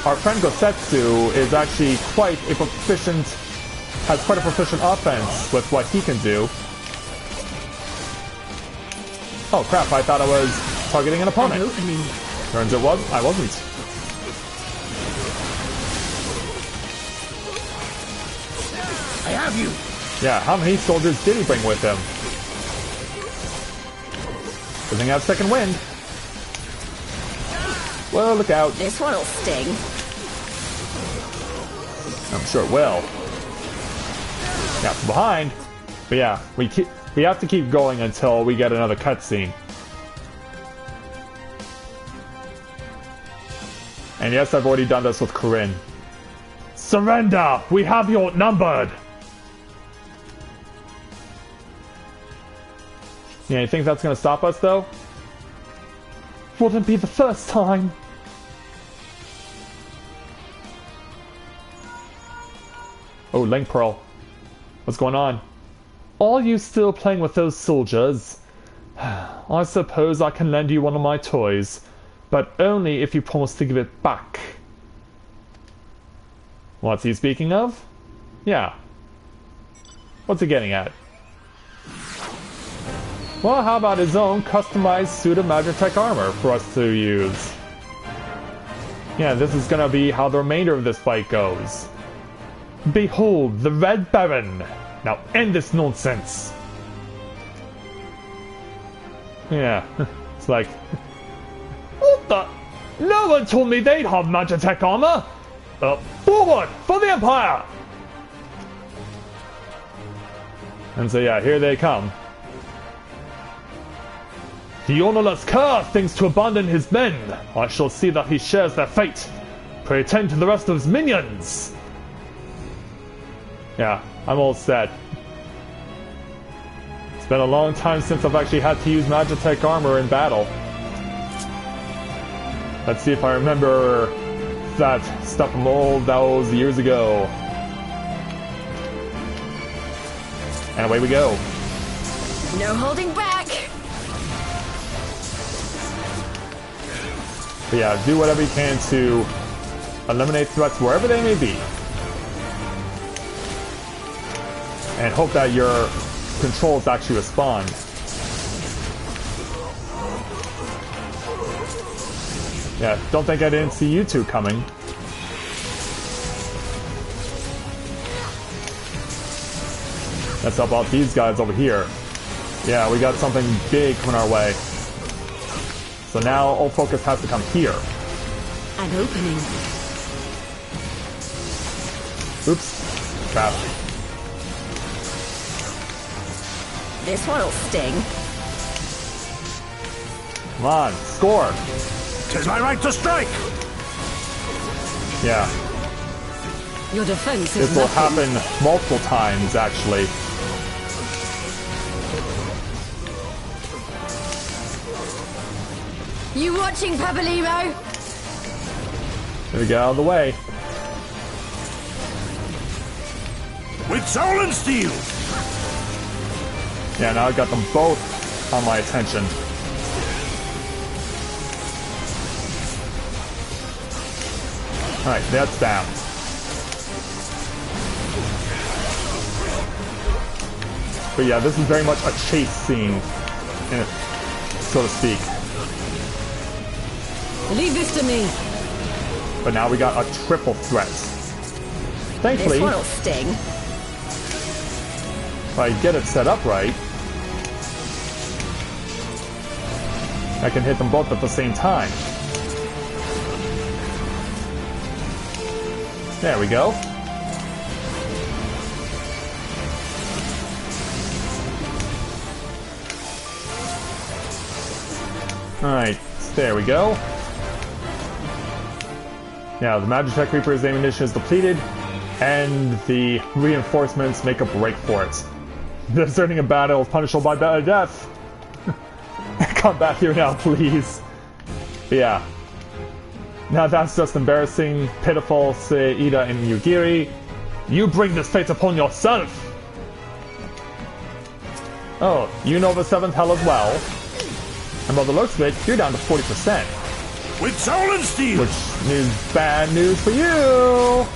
Our friend Gosetsu is actually has quite a proficient offense with what he can do. Oh crap, I thought I was targeting an opponent. Turns I wasn't. I have you! Yeah, how many soldiers did he bring with him? Doesn't have second wind. Well, look out. This one'll sting. I'm sure it will. Yeah, from behind. But yeah, we have to keep going until we get another cutscene. And yes, I've already done this with Corinne. Surrender! We have you outnumbered! Yeah, you think that's gonna stop us, though? Wouldn't be the first time. Oh, Link Pearl. What's going on? Are you still playing with those soldiers? I suppose I can lend you one of my toys, but only if you promise to give it back. What's he speaking of? Yeah. What's he getting at? Well, how about his own customized suit of Magitech armor for us to use? Yeah, this is gonna be how the remainder of this fight goes. Behold, the Red Baron! Now end this nonsense! Yeah, it's like... What the? No one told me they'd have Magitech armor! Forward! For the Empire! And so yeah, here they come. The honorless Kerr thinks to abandon his men. I shall see that he shares their fate. Pray tend to the rest of his minions! Yeah, I'm all set. It's been a long time since I've actually had to use Magitech armor in battle. Let's see if I remember that stuff from old those years ago. And away we go. No holding back! But yeah, do whatever you can to eliminate threats wherever they may be. And hope that your controls actually respond. Yeah, don't think I didn't see you two coming. Let's help out these guys over here. Yeah, we got something big coming our way. So now all focus has to come here. An opening. Oops. Crap. This one'll sting. Come on, score! 'Tis my right to strike! Yeah. Your defense This is will nothing. happen multiple times, actually. You watching, Pabalimo? There we go, out of the way. With soul and steel! Yeah, now I got them both on my attention. Alright, that's down. But yeah, this is very much a chase scene, so to speak. Leave this to me. But now we got a triple threat. Thankfully, This one'll sting. if I get it set up right, I can hit them both at the same time. There we go. Alright, there we go. Now, the Magitech Reaper's ammunition is depleted, and the reinforcements make a break for it. Deserting a battle is punishable by death. Come back here now, please. But yeah. Now that's just embarrassing, pitiful, say Ida and Yugiri. You bring this fate upon yourself! Oh, you know the 7th hell as well. And by the looks of it, you're down to 40%. With soul and steel! Which is bad news for you!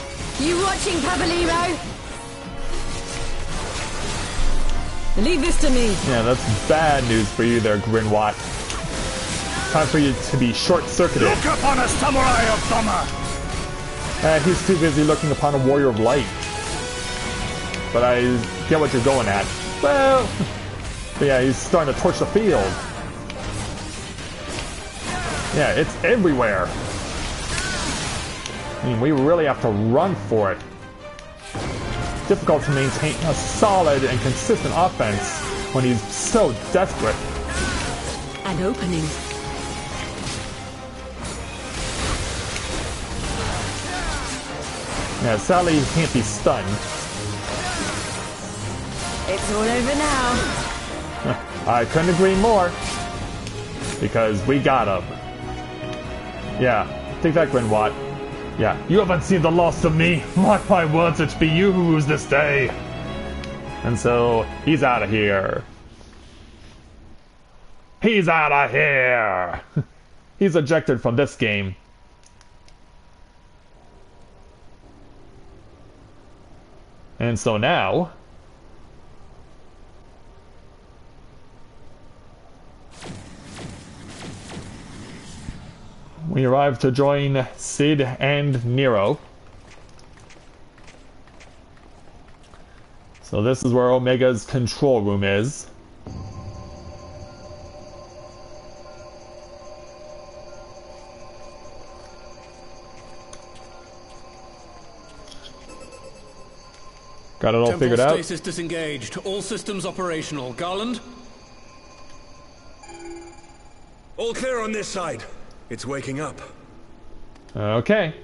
You watching, Pabalimo? Leave this to me. Yeah, that's bad news for you there, Grinwat. Time for you to be short-circuited. Look upon a samurai of Dhamma! He's too busy looking upon a warrior of light. But I get what you're going at. Well, but yeah, he's starting to torch the field. Yeah, it's everywhere. I mean, we really have to run for it. Difficult to maintain a solid and consistent offense when he's so desperate. An opening. Yeah, sadly he can't be stunned. It's all over now. I couldn't agree more. Because we got him. Yeah, take that, Grinwat. Yeah, you haven't seen the loss of me. Mark my words, it be you who lose this day. And so, he's out of here. He's out of here! He's ejected from this game. And so now... we arrive to join Sid and Nero. So this is where Omega's control room is. Got it all figured out. Stasis disengaged. All systems operational. Garland? All clear on this side. It's waking up. Okay.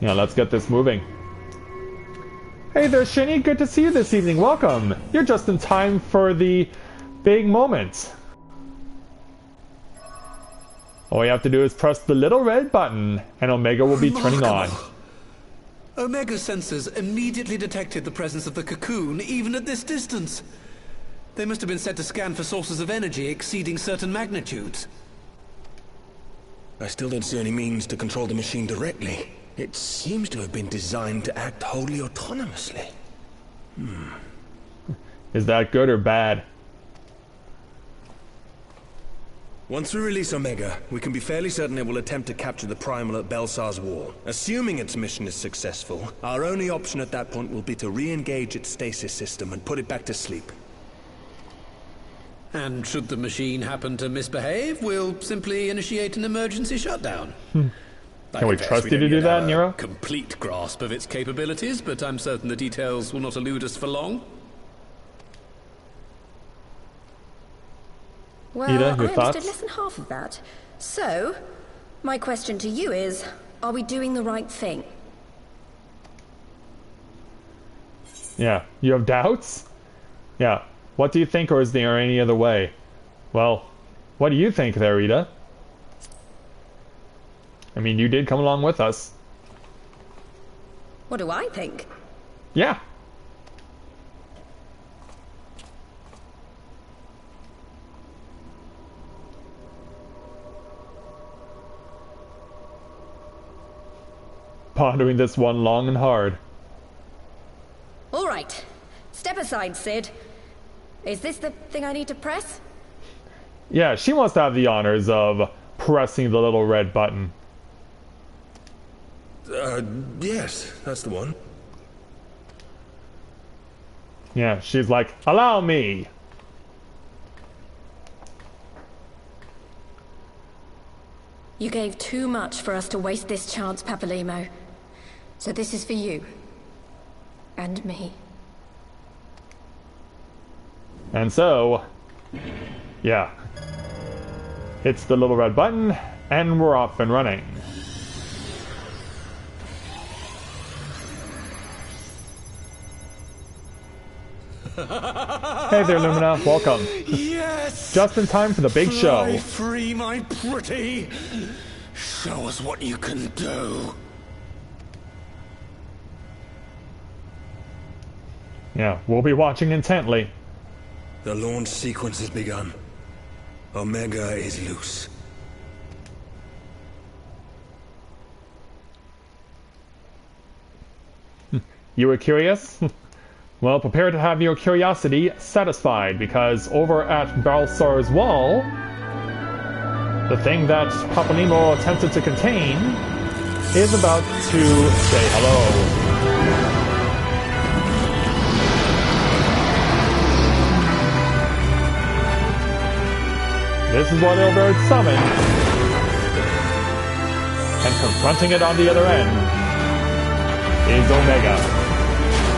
Yeah, let's get this moving. Hey there, Shinny. Good to see you this evening. Welcome. You're just in time for the big moment. All we have to do is press the little red button, and Omega will be turning on. Omega's sensors immediately detected the presence of the cocoon, even at this distance. They must have been set to scan for sources of energy exceeding certain magnitudes. I still don't see any means to control the machine directly. It seems to have been designed to act wholly autonomously. Is that good or bad? Once we release Omega, we can be fairly certain it will attempt to capture the Primal at Belsar's Wall. Assuming its mission is successful, our only option at that point will be to re-engage its stasis system and put it back to sleep. And should the machine happen to misbehave, we'll simply initiate an emergency shutdown. Can we trust you to do that, Nero? Complete grasp of its capabilities, but I'm certain the details will not elude us for long. Well, Ida, your I understood thoughts? less than half of that. So, my question to you is, are we doing the right thing? Yeah. You have doubts? Yeah. What do you think, or is there any other way? Well, what do you think there, Ida? I mean, you did come along with us. What do I think? Yeah. Pondering this one long and hard. All right. Step aside, Sid. Is this the thing I need to press? Yeah, she wants to have the honors of pressing the little red button. Yes, that's the one. Yeah, she's like, allow me! You gave too much for us to waste this chance, Papalimo. So this is for you. And me. And so, yeah. Hits the little red button, and we're off and running. Hey there, Lumina. Welcome. Yes! Just in time for the big show. Fly free, my pretty. Show us what you can do. Yeah, we'll be watching intently. The launch sequence has begun. Omega is loose. You were curious? Well, prepare to have your curiosity satisfied, because over at Balsar's wall, the thing that Papalimo attempted to contain is about to say hello. This is what Ilbert summoned, and confronting it on the other end is Omega,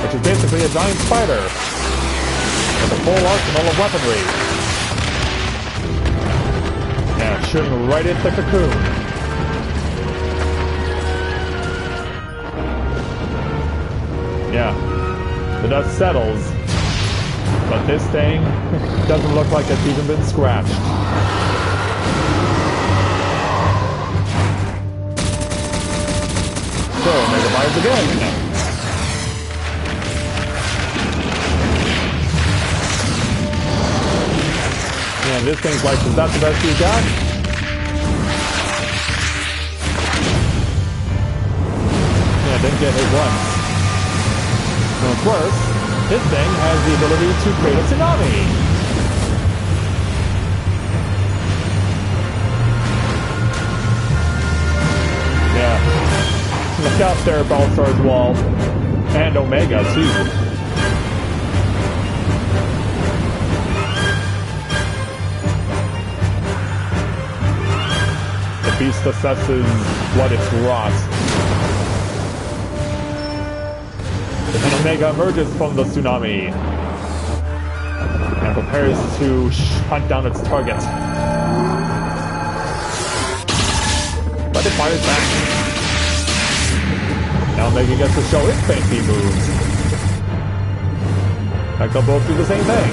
which is basically a giant spider with a full arsenal of weaponry. Yeah, shooting right at the cocoon. Yeah, the dust settles, but this thing doesn't look like it's even been scratched. So, Omega fires again. Yeah, this thing's like, is that the best you got? Yeah, didn't get hit once. And what's worse, this thing has the ability to create a tsunami. Yeah. Look out there, Balthazar's Wall. And Omega, too. The beast assesses what it's wrought. And Omega emerges from the tsunami and prepares to hunt down its target. But it fires back. Now Omega gets to show its fancy moves. In fact, they'll both do the same thing.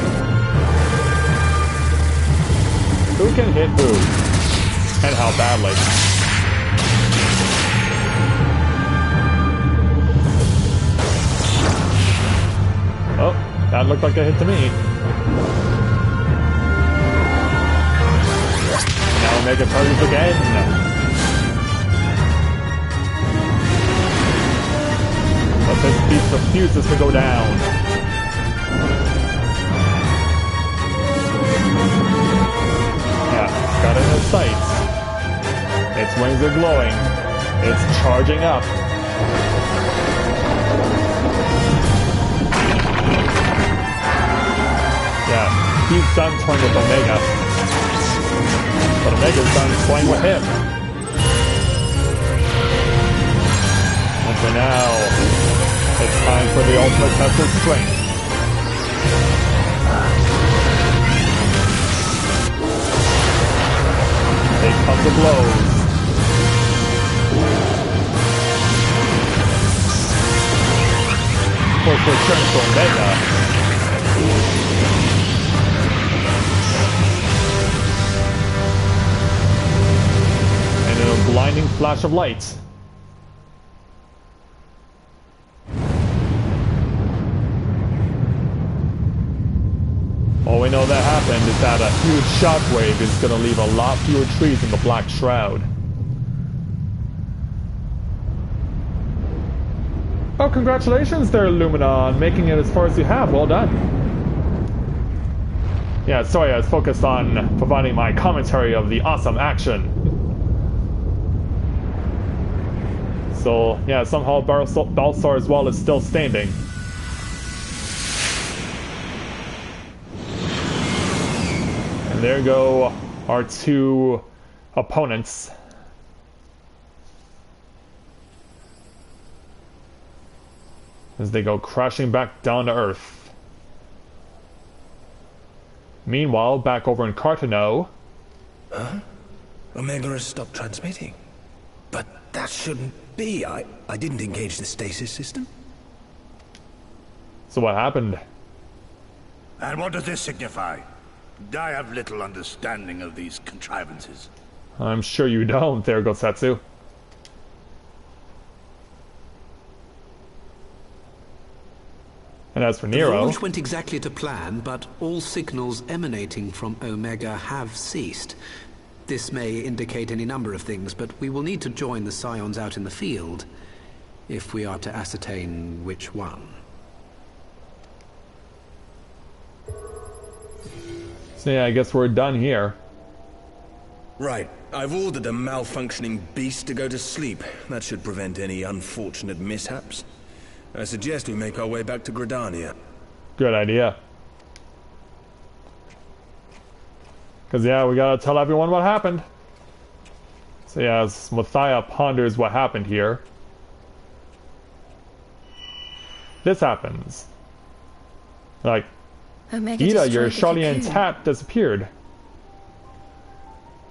Who can hit who? And how badly? Oh, that looked like a hit to me. Now Omega charges again. But this beast refuses to go down. Yeah, got it in its sights. Its wings are glowing. It's charging up. Yeah, he's done toying with Omega. But Omega's done toying with him. And for now, it's time for the ultimate test of strength. They come the blows. Force returns to Omega. And in a blinding flash of light, all we know that happened is that a huge shockwave is going to leave a lot fewer trees in the Black Shroud. Oh, congratulations there, Lumina, on making it as far as you have. Well done. Yeah, sorry, I was focused on providing my commentary of the awesome action. So, yeah, somehow Balthazar's Wall is still standing. And there go our two opponents. As they go crashing back down to Earth. Meanwhile, back over in Cartano... Huh? Omega has stopped transmitting. But that shouldn't be. I didn't engage the stasis system. So what happened? And what does this signify? I have little understanding of these contrivances. I'm sure you don't, there, Gosatsu. And as for Nero... The launch went exactly to plan, but all signals emanating from Omega have ceased. This may indicate any number of things, but we will need to join the Scions out in the field, if we are to ascertain which one. So yeah, I guess we're done here. Right. I've ordered a malfunctioning beast to go to sleep. That should prevent any unfortunate mishaps. I suggest we make our way back to Gridania. Good idea. Because, yeah, we gotta tell everyone what happened. So, yeah, as Mathia ponders what happened here, this happens. Like, Omega Ida, your destroyed the Charlian cocoon. tap disappeared.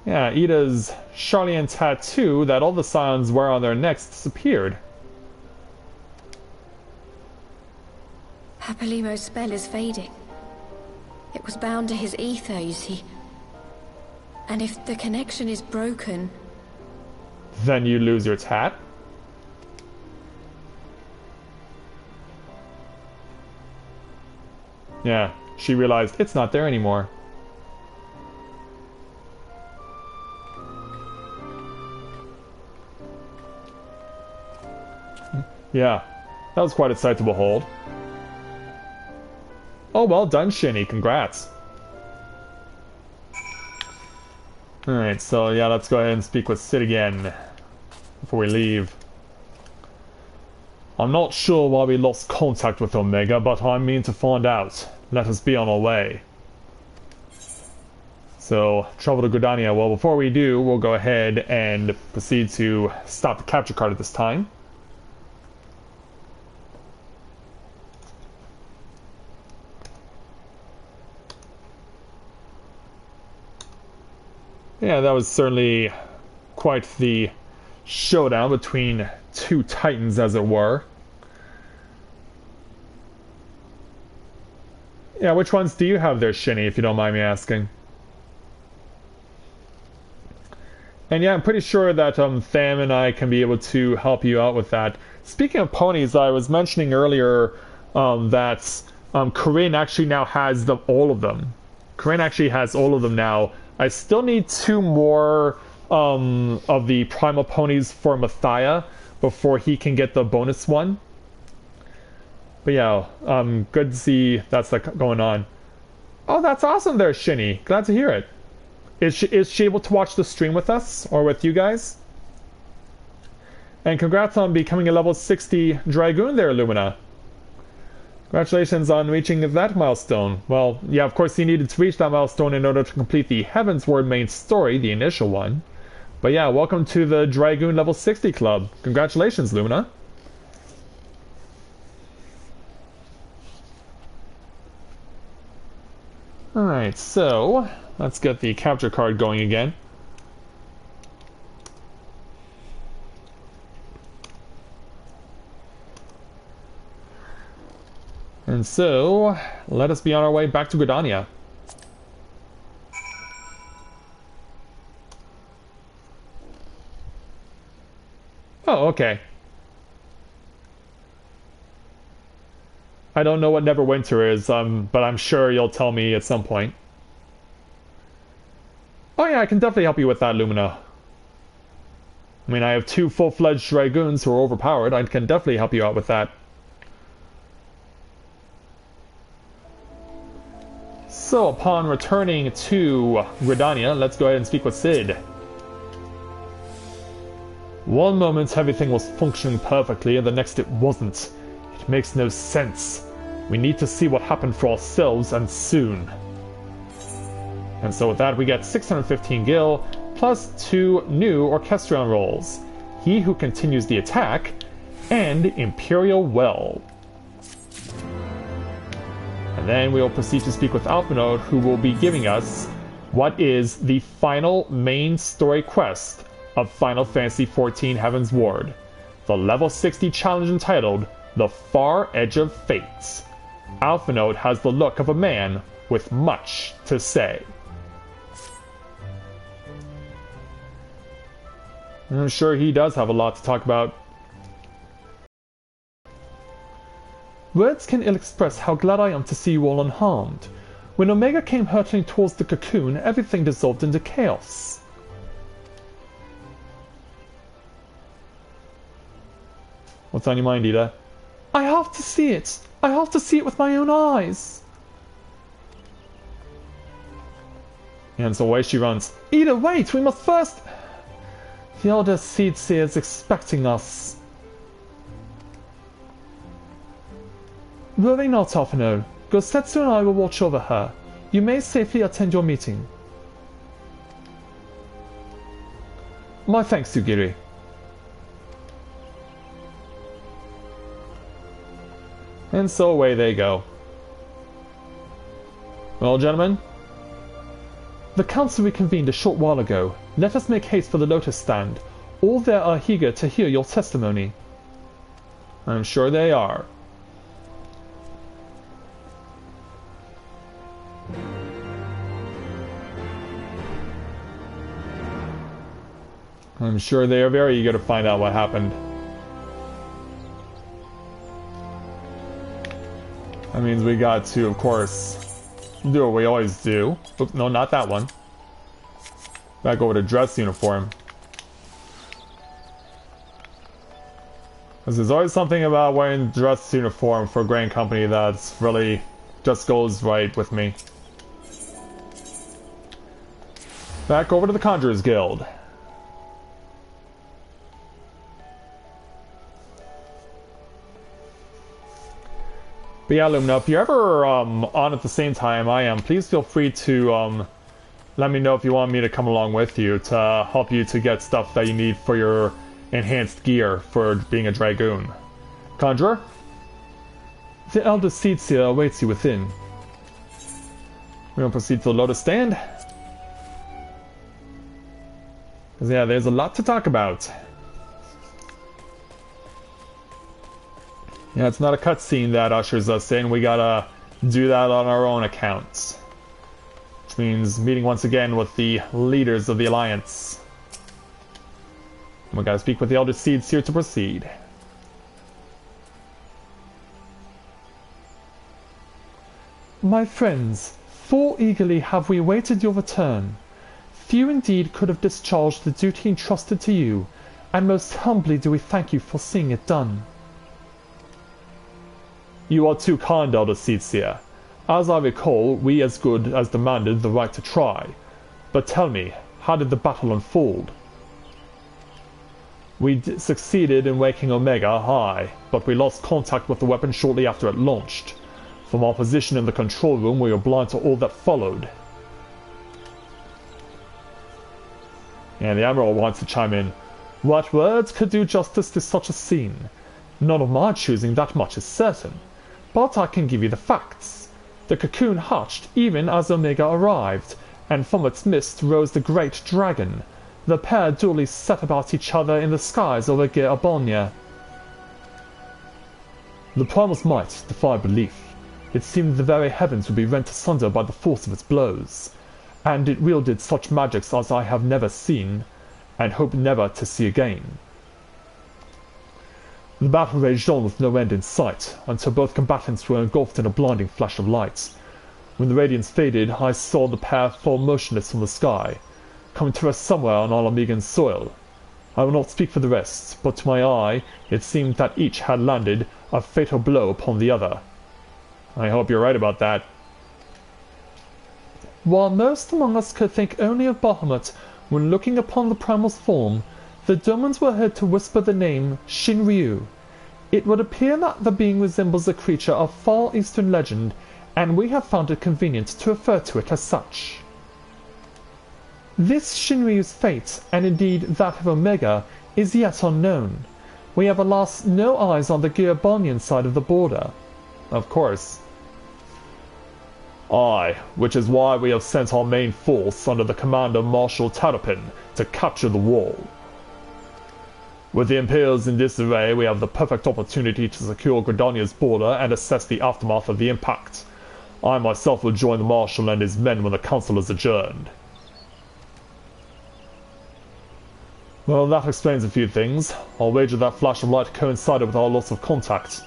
Yeah, Ida's Charlian tattoo that all the Scions wear on their necks disappeared. Papalimo's spell is fading. It was bound to his ether, you see. And if the connection is broken... Then you lose your tat? Yeah, she realized it's not there anymore. Yeah, that was quite a sight to behold. Oh, well done, Shinny. Congrats. Alright, so yeah, let's go ahead and speak with Sid again before we leave. I'm not sure why we lost contact with Omega, but I mean to find out. Let us be on our way. So, travel to Gridania. Well, before we do, we'll go ahead and proceed to stop the capture card at this time. Yeah, that was certainly quite the showdown between two titans, as it were. Yeah, which ones do you have there, Shinny, if you don't mind me asking? And yeah, I'm pretty sure that Tham and I can be able to help you out with that. Speaking of ponies, I was mentioning earlier that Corinne actually now has all of them. Corinne actually has all of them now. I still need 2 more of the primal ponies for Mathia before he can get the bonus one. But yeah, good to see that's going on. Oh, that's awesome there, Shinny. Glad to hear it. Is she able to watch the stream with us or with you guys? And congrats on becoming a level 60 Dragoon there, Lumina. Congratulations on reaching that milestone. Well, yeah, of course you needed to reach that milestone in order to complete the Heavensward main story, the initial one. But yeah, welcome to the Dragoon level 60 club. Congratulations, Lumina. Alright, so let's get the capture card going again. And so, let us be on our way back to Gridania. Oh, okay. I don't know what Neverwinter is, but I'm sure you'll tell me at some point. Oh yeah, I can definitely help you with that, Lumina. I mean, I have 2 full-fledged Dragoons who are overpowered. I can definitely help you out with that. So, upon returning to Gridania, let's go ahead and speak with Sid. One moment everything was functioning perfectly, and the next it wasn't. It makes no sense. We need to see what happened for ourselves, and soon. And so with that, we get 615 gil, plus 2 new Orchestrion rolls. He Who Continues the Attack, and Imperial Well. And then we will proceed to speak with Alphanode, who will be giving us what is the final main story quest of Final Fantasy XIV Heavensward, the level 60 challenge entitled The Far Edge of Fate. Alphanode has the look of a man with much to say. I'm sure he does have a lot to talk about. Words can ill express how glad I am to see you all unharmed. When Omega came hurtling towards the cocoon, everything dissolved into chaos. What's on your mind, Ida? I have to see it. I have to see it with my own eyes. And so away she runs. Ida, wait! We must first... The Elder Seedseer is expecting us. Worry not, Alphino. Gosetsu and I will watch over her. You may safely attend your meeting. My thanks, Yugiri. And so away they go. Well, gentlemen, The council reconvened a short while ago. Let us make haste for the Lotus Stand. All there are eager to hear your testimony. I'm sure they are. I'm sure they are very eager to find out what happened. That means we got to, of course, do what we always do. Oop, no, not that one. Back over to dress uniform. Because there's always something about wearing dress uniform for a Grand Company that's really just goes right with me. Back over to the Conjurers Guild. But yeah, Lumina, if you're ever on at the same time I am, please feel free to let me know if you want me to come along with you to help you to get stuff that you need for your enhanced gear for being a Dragoon. Conjurer? The Elder Seedseer awaits you within. We're gonna proceed to the Lotus Stand. Because yeah, there's a lot to talk about. Yeah, it's not a cutscene that ushers us in. We gotta do that on our own accounts. Which means meeting once again with the leaders of the Alliance. We gotta speak with the Elder Seedseer to proceed. My friends, full eagerly have we awaited your return. Few indeed could have discharged the duty entrusted to you, and most humbly do we thank you for seeing it done. You are too kind, Elder Seedseer. As I recall, we as good as demanded the right to try. But tell me, how did the battle unfold? We succeeded in waking Omega high, but we lost contact with the weapon shortly after it launched. From our position in the control room, we were blind to all that followed. And the Admiral wants to chime in. What words could do justice to such a scene? None of my choosing, that much is certain. But I can give you the facts. The cocoon hatched even as Omega arrived, and from its midst rose the great dragon. The pair duly set about each other in the skies over Gir Abonia. The primal's might defied belief. It seemed the very heavens would be rent asunder by the force of its blows, and it wielded such magics as I have never seen, and hope never to see again. The battle raged on with no end in sight, until both combatants were engulfed in a blinding flash of light. When the radiance faded, I saw the pair fall motionless from the sky, coming to rest somewhere on Alamegan's soil. I will not speak for the rest, but to my eye it seemed that each had landed a fatal blow upon the other. I hope you're right about that. While most among us could think only of Bahamut when looking upon the primal's form, the Domans were heard to whisper the name Shinryu. It would appear that the being resembles a creature of far eastern legend, and we have found it convenient to refer to it as such. This Shinryu's fate, and indeed that of Omega, is yet unknown. We have alas no eyes on the Gearbonian side of the border. Of course. Aye, which is why we have sent our main force under the command of Marshal Tarapin to capture the wall. With the Imperials in disarray, we have the perfect opportunity to secure Gridania's border and assess the aftermath of the impact. I myself will join the Marshal and his men when the Council is adjourned. Well, that explains a few things. I'll wager that flash of light coincided with our loss of contact.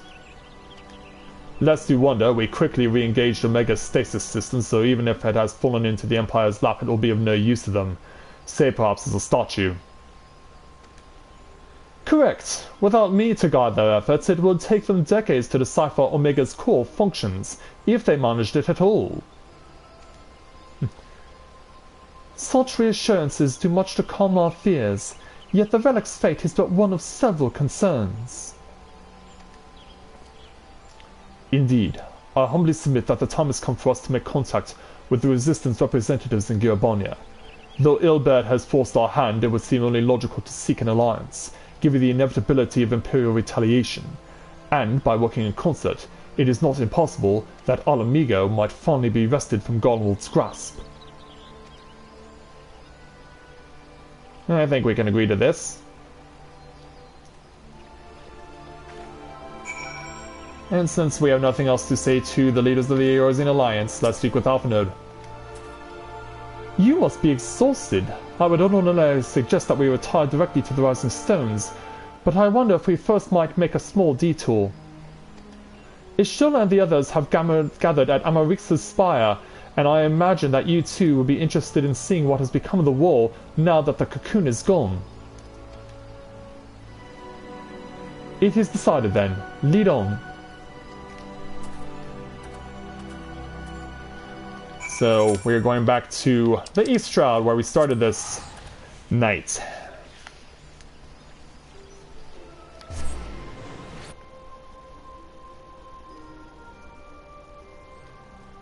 Lest you wonder, we quickly re-engaged Omega's stasis system, so even if it has fallen into the Empire's lap, it will be of no use to them. Say perhaps as a statue. Correct. Without me to guide their efforts, it would take them decades to decipher Omega's core functions, if they managed it at all. Such reassurances do much to calm our fears, yet the relic's fate is but one of several concerns. Indeed, I humbly submit that the time has come for us to make contact with the Resistance representatives in Gearbonia. Though Ilbert has forced our hand, it would seem only logical to seek an alliance, given the inevitability of Imperial retaliation, and, by working in concert, it is not impossible that Alamigo might finally be wrested from Garnwald's grasp. I think we can agree to this. And since we have nothing else to say to the leaders of the Eorzean Alliance, let's speak with Alphanode. You must be exhausted. I would ordinarily suggest that we retire directly to the Rising Stones, but I wonder if we first might make a small detour. Ishtola and the others have gathered at Amarix's spire, and I imagine that you too will be interested in seeing what has become of the wall now that the cocoon is gone. It is decided then. Lead on. So we're going back to the East Shroud where we started this night.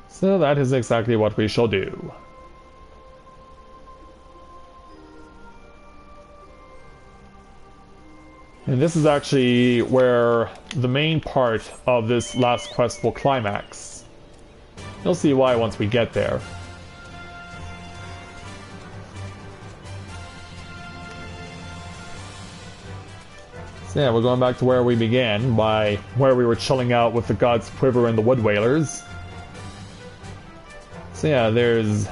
So that is exactly what we shall do. And this is actually where the main part of this last quest will climax. You'll see why once we get there. So yeah, we're going back to where we began, by where we were chilling out with the God's Quiver and the Wood Whalers. So yeah, there's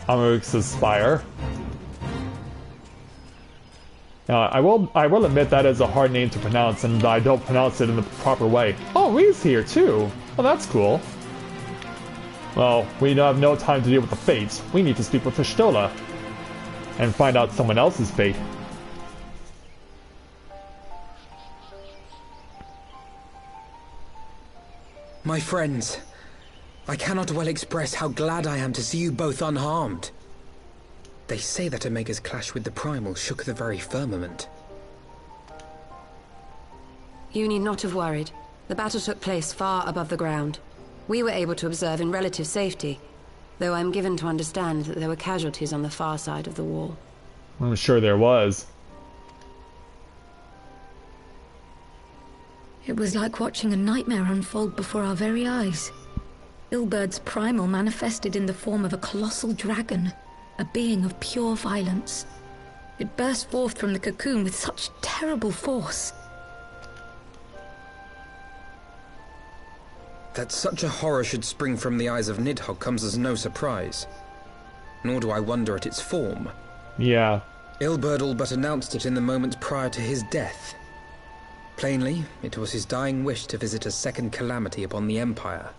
Amarix's Spire. Now, I will admit that is a hard name to pronounce, and I don't pronounce it in the proper way. Oh, Ree's here too! Well, that's cool. Well, we have no time to deal with the fates. We need to speak with Ishtola and find out someone else's fate. My friends, I cannot well express how glad I am to see you both unharmed. They say that Omega's clash with the Primal shook the very firmament. You need not have worried. The battle took place far above the ground. We were able to observe in relative safety, though I'm given to understand that there were casualties on the far side of the wall. I'm sure there was. It was like watching a nightmare unfold before our very eyes. Ilberd's primal manifested in the form of a colossal dragon, a being of pure violence. It burst forth from the cocoon with such terrible force. That such a horror should spring from the eyes of Nidhogg comes as no surprise. Nor do I wonder at its form. Yeah. Ilberd all but announced it in the moments prior to his death. Plainly, it was his dying wish to visit a second calamity upon the Empire.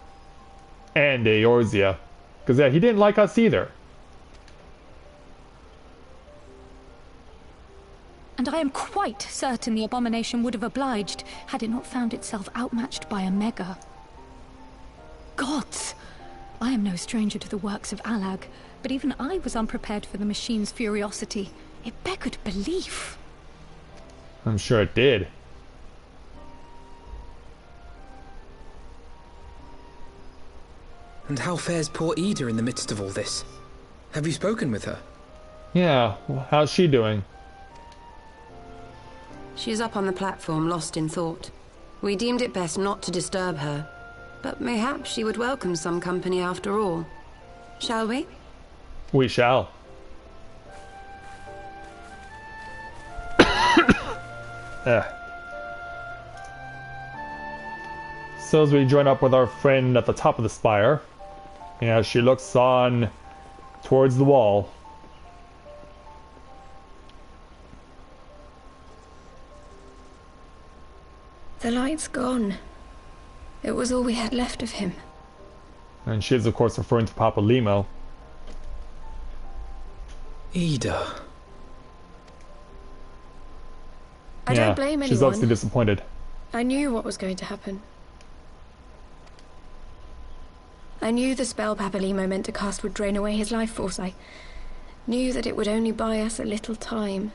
And Eorzea. Because yeah, he didn't like us either. And I am quite certain the abomination would have obliged had it not found itself outmatched by Omega. Gods! I am no stranger to the works of Alag, but even I was unprepared for the machine's furiosity. It beggared belief. I'm sure it did. And how fares poor Ida in the midst of all this? Have you spoken with her? Yeah, how's she doing? She is up on the platform, lost in thought. We deemed it best not to disturb her, but mayhaps she would welcome some company after all. Shall we? We shall. So as we join up with our friend at the top of the spire, yeah, she looks on towards the wall. The light's gone. It was all we had left of him. And she is, of course, referring to Papa Lemo. Ida. I don't blame anyone. She's obviously disappointed. I knew what was going to happen. I knew the spell Papa Lemo meant to cast would drain away his life force. I knew that it would only buy us a little time.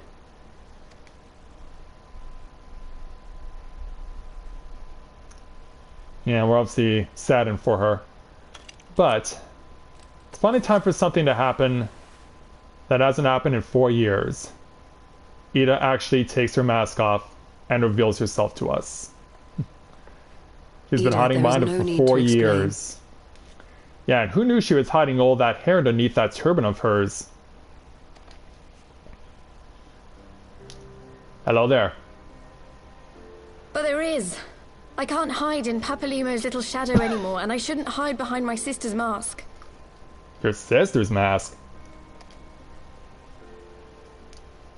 Yeah, we're obviously saddened for her. But it's finally time for something to happen that hasn't happened in 4 years. Ida actually takes her mask off and reveals herself to us. She's been hiding behind it for 4 years. Yeah, and who knew she was hiding all that hair underneath that turban of hers? Hello there. But there is. I can't hide in Papalimo's little shadow anymore, and I shouldn't hide behind my sister's mask. Your sister's mask?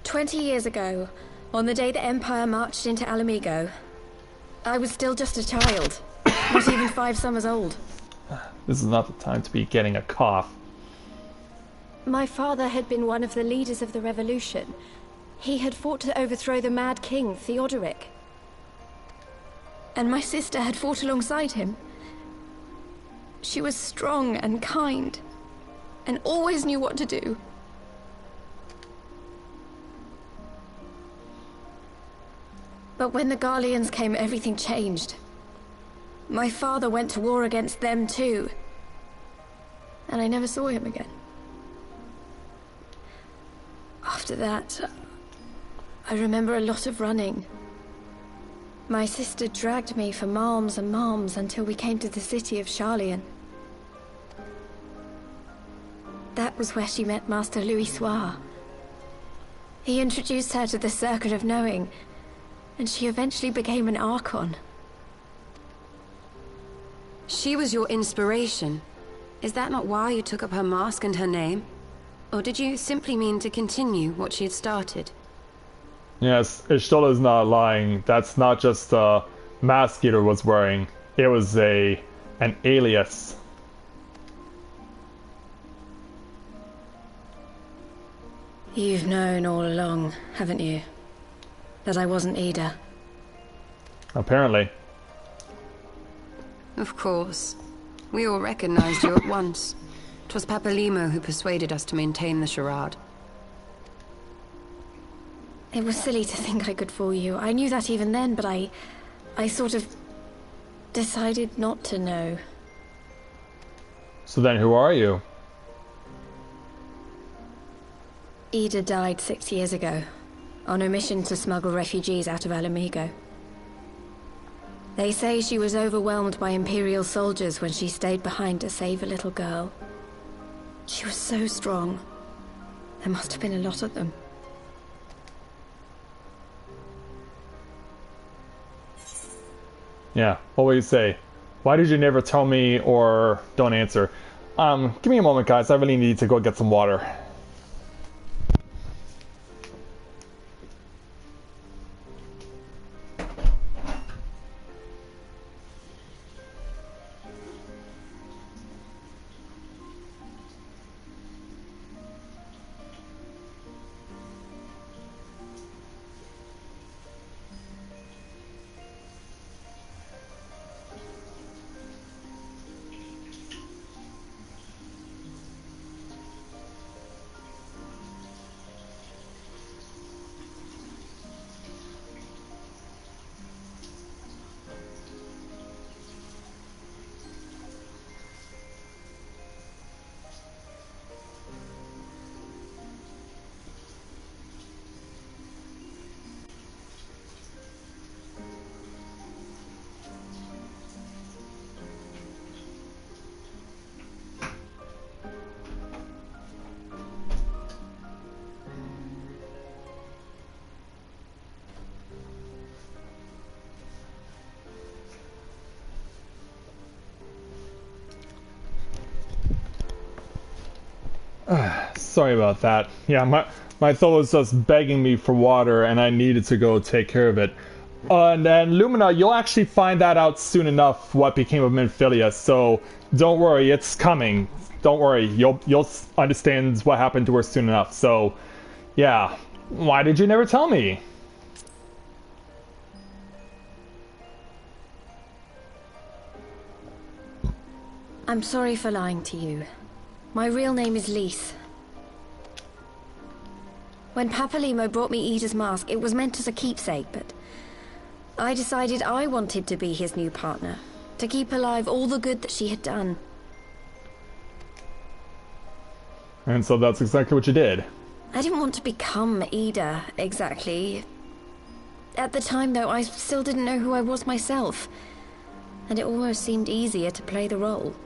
20 years ago, on the day the Empire marched into Alamigo, I was still just a child, not even 5 summers old. This is not the time to be getting a cough. My father had been one of the leaders of the revolution. He had fought to overthrow the Mad King, Theodoric. And my sister had fought alongside him. She was strong and kind, and always knew what to do. But when the Garleans came, everything changed. My father went to war against them too, and I never saw him again. After that, I remember a lot of running. My sister dragged me for miles and miles until we came to the city of Charlian. That was where she met Master Louis Soir. He introduced her to the Circle of Knowing, and she eventually became an Archon. She was your inspiration. Is that not why you took up her mask and her name? Or did you simply mean to continue what she had started? Yes, Ishtola is not lying. That's not just a mask Eater was wearing. It was an alias. You've known all along, haven't you? That I wasn't Ida. Apparently. Of course. We all recognized you at once. 'Twas Papalimo who persuaded us to maintain the charade. It was silly to think I could fool you. I knew that even then, but I sort of decided not to know. So then who are you? Ida died 6 years ago, on a mission to smuggle refugees out of Alamigo. They say she was overwhelmed by Imperial soldiers when she stayed behind to save a little girl. She was so strong. There must have been a lot of them. Yeah, what will you say? Why did you never tell me or don't answer? Give me a moment, guys. I really need to go get some water. Sorry about that. Yeah, my throat was just begging me for water, and I needed to go take care of it. And then Lumina, you'll actually find that out soon enough what became of Minfilia, so don't worry, it's coming. Don't worry, you'll understand what happened to her soon enough. So, yeah, why did you never tell me? I'm sorry for lying to you. My real name is Lise. When Papalimo brought me Ida's mask, it was meant as a keepsake, but I decided I wanted to be his new partner, to keep alive all the good that she had done. And so that's exactly what you did. I didn't want to become Ida, exactly. At the time, though, I still didn't know who I was myself, and it almost seemed easier to play the role.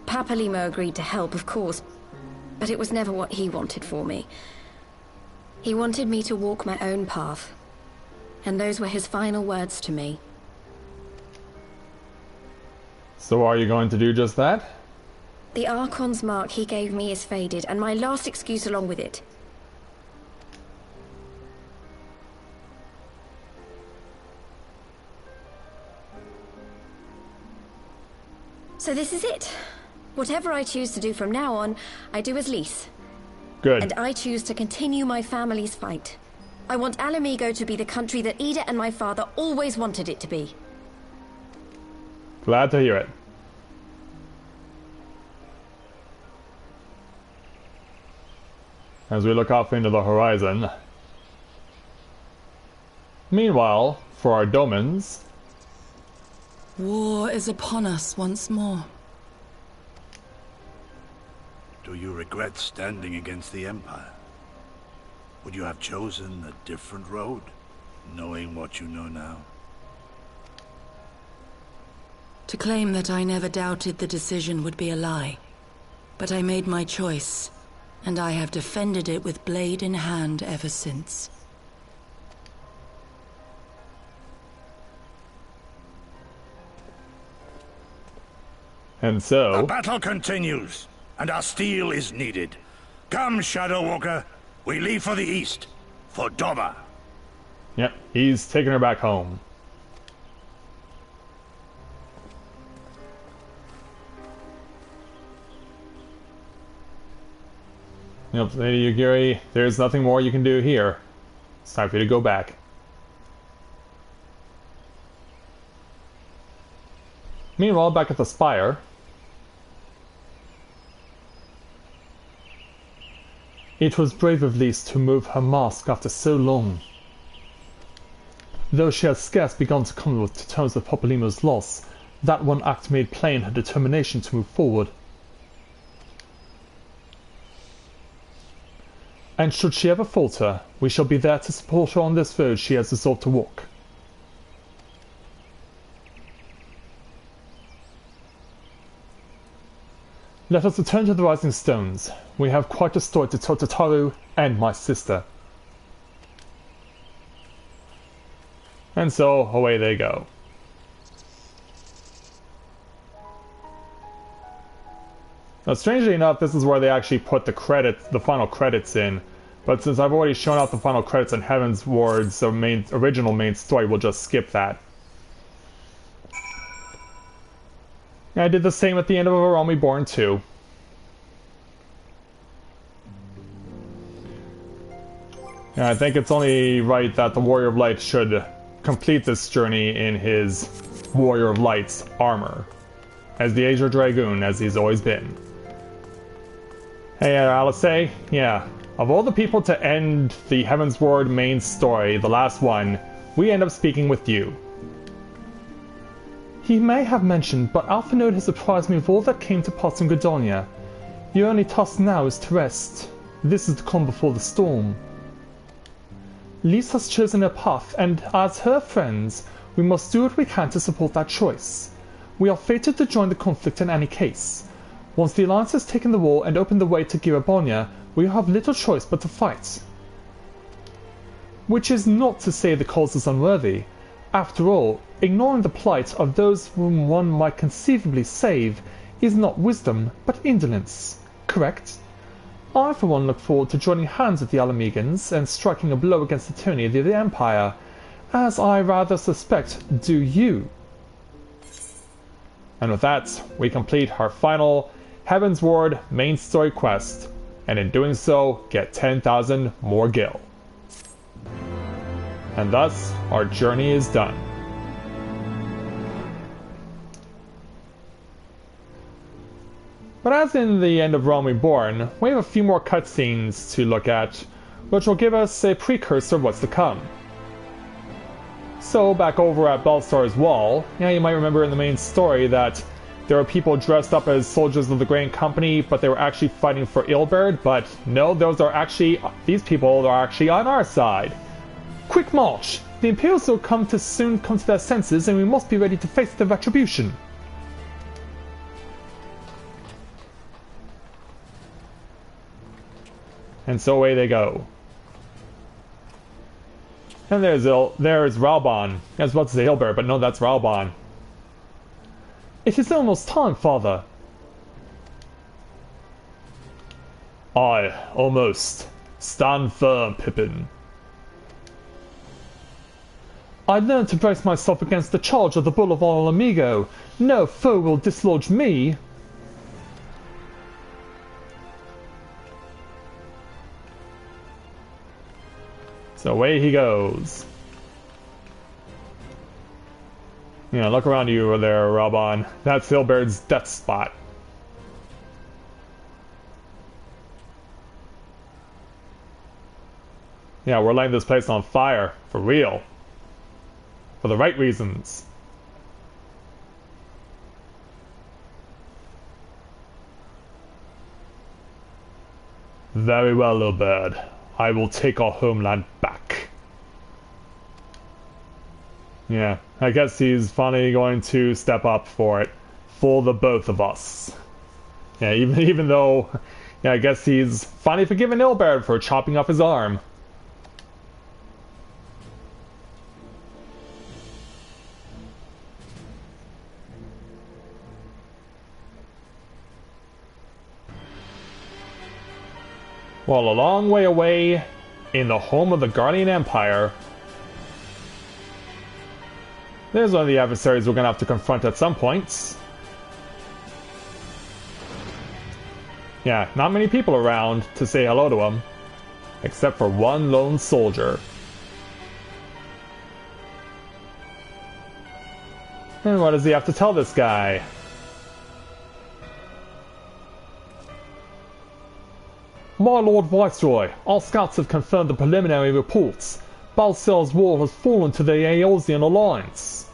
Papalimo agreed to help, of course, but it was never what he wanted for me. He wanted me to walk my own path, and those were his final words to me. So are you going to do just that? The Archon's mark he gave me is faded, and my last excuse along with it. So this is it. Whatever I choose to do from now on, I do as Lys. Good. And I choose to continue my family's fight. I want Alamigo to be the country that Ida and my father always wanted it to be. Glad to hear it. As we look off into the horizon. Meanwhile, for our domens... War is upon us once more. Do you regret standing against the Empire? Would you have chosen a different road, knowing what you know now? To claim that I never doubted the decision would be a lie. But I made my choice, and I have defended it with blade in hand ever since. And so... The battle continues, and our steel is needed. Come, Shadow Walker, we leave for the east, for Doma. Yep, he's taking her back home. Yep, Lady Yugiri, there's nothing more you can do here. It's time for you to go back. Meanwhile, back at the Spire... It was brave of Lys to move her mask after so long. Though she had scarce begun to come to terms with Popolimo's loss, that one act made plain her determination to move forward. And should she ever falter, we shall be there to support her on this road she has resolved to walk. Let us return to the Rising Stones. We have quite a story to tell Tataru and my sister. And so, away they go. Now, strangely enough, this is where they actually put the final credits in. But since I've already shown out the final credits in Heavensward's original main story, we'll just skip that. I did the same at the end of A Realm Reborn 2. And I think it's only right that the Warrior of Light should complete this journey in his Warrior of Light's armor. As the Azure Dragoon, as he's always been. Hey, Alice, yeah, of all the people to end the Heavensward main story, the last one, we end up speaking with you. He may have mentioned, but Alphanode has apprised me of all that came to pass in Gridonia. Your only task now is to rest. This is the calm before the storm. Lys has chosen her path, and as her friends, we must do what we can to support that choice. We are fated to join the conflict in any case. Once the Alliance has taken the wall and opened the way to Girabonia, we have little choice but to fight. Which is not to say the cause is unworthy. After all, ignoring the plight of those whom one might conceivably save is not wisdom, but indolence. Correct? I, for one, look forward to joining hands with the Alamegans and striking a blow against the tyranny of the Empire, as I rather suspect do you. And with that, we complete our final Heavensward main story quest, and in doing so, get 10,000 more gil. And thus, our journey is done. But as in the end of Realm Reborn, we have a few more cutscenes to look at, which will give us a precursor of what's to come. So, back over at Belstar's Wall, you might remember in the main story that there were people dressed up as soldiers of the Grand Company, but they were actually fighting for Ilberd, but no, these people are actually on our side. Quick march! The Imperials will soon come to their senses, and we must be ready to face the retribution. And so away they go. And there's Raubon. I was about to say Hilbert, but no, that's Raubon. It is almost time, Father. Aye, almost. Stand firm, Pippin. I learned to brace myself against the charge of the Bull of Al Amigo. No foe will dislodge me. So away he goes. Yeah, look around you over there, Raubon. That's Hilbert's death spot. Yeah, we're lighting this place on fire. For real. For the right reasons. Very well, little bird. I will take our homeland back. Yeah, I guess he's finally going to step up for it. For the both of us. Yeah, even though... Yeah, I guess he's finally forgiven Ilberd for chopping off his arm. Well, a long way away, in the home of the Guardian Empire, there's one of the adversaries we're going to have to confront at some points. Yeah, not many people around to say hello to him, except for one lone soldier. And what does he have to tell this guy? My Lord Viceroy, our scouts have confirmed the preliminary reports. Balsal's war has fallen to the Aeolian Alliance.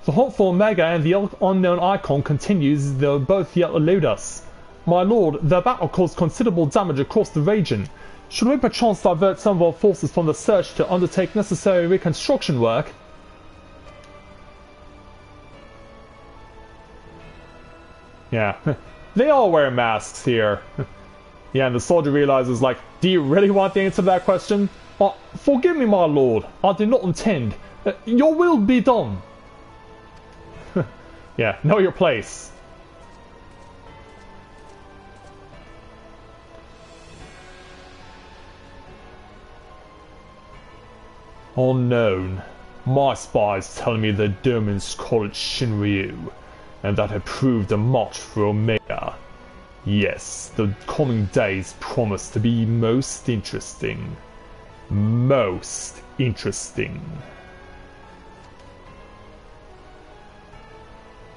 The hunt for Omega and the unknown Icon continues, though both yet elude us. My lord, the battle caused considerable damage across the region. Should we perchance divert some of our forces from the search to undertake necessary reconstruction work? Yeah. They all wear masks here. Yeah, and the soldier realizes, like, do you really want the answer to that question? Forgive me, my lord. I did not intend. Your will be done. Yeah, know your place. Unknown. My spies tell me the Dermans call it Shinryu, and that it proved a march for Omega. Yes, the coming days promise to be most interesting. Most interesting.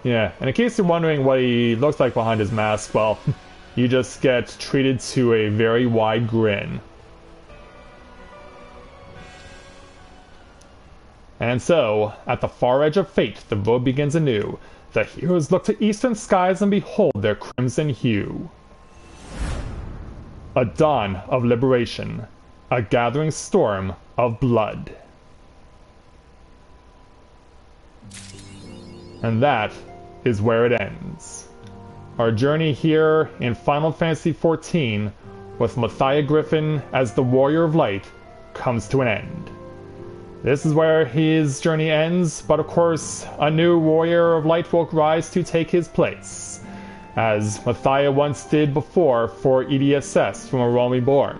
Yeah, and in case you're wondering what he looks like behind his mask, well, you just get treated to a very wide grin. And so, at the far edge of fate, the road begins anew. The heroes look to eastern skies and behold their crimson hue. A dawn of liberation. A gathering storm of blood. And that is where it ends. Our journey here in Final Fantasy XIV, with Mathia Griffin as the Warrior of Light, comes to an end. This is where his journey ends, but of course, a new Warrior of Light will rise to take his place, as Mathia once did before for EDSS from A Realm Reborn.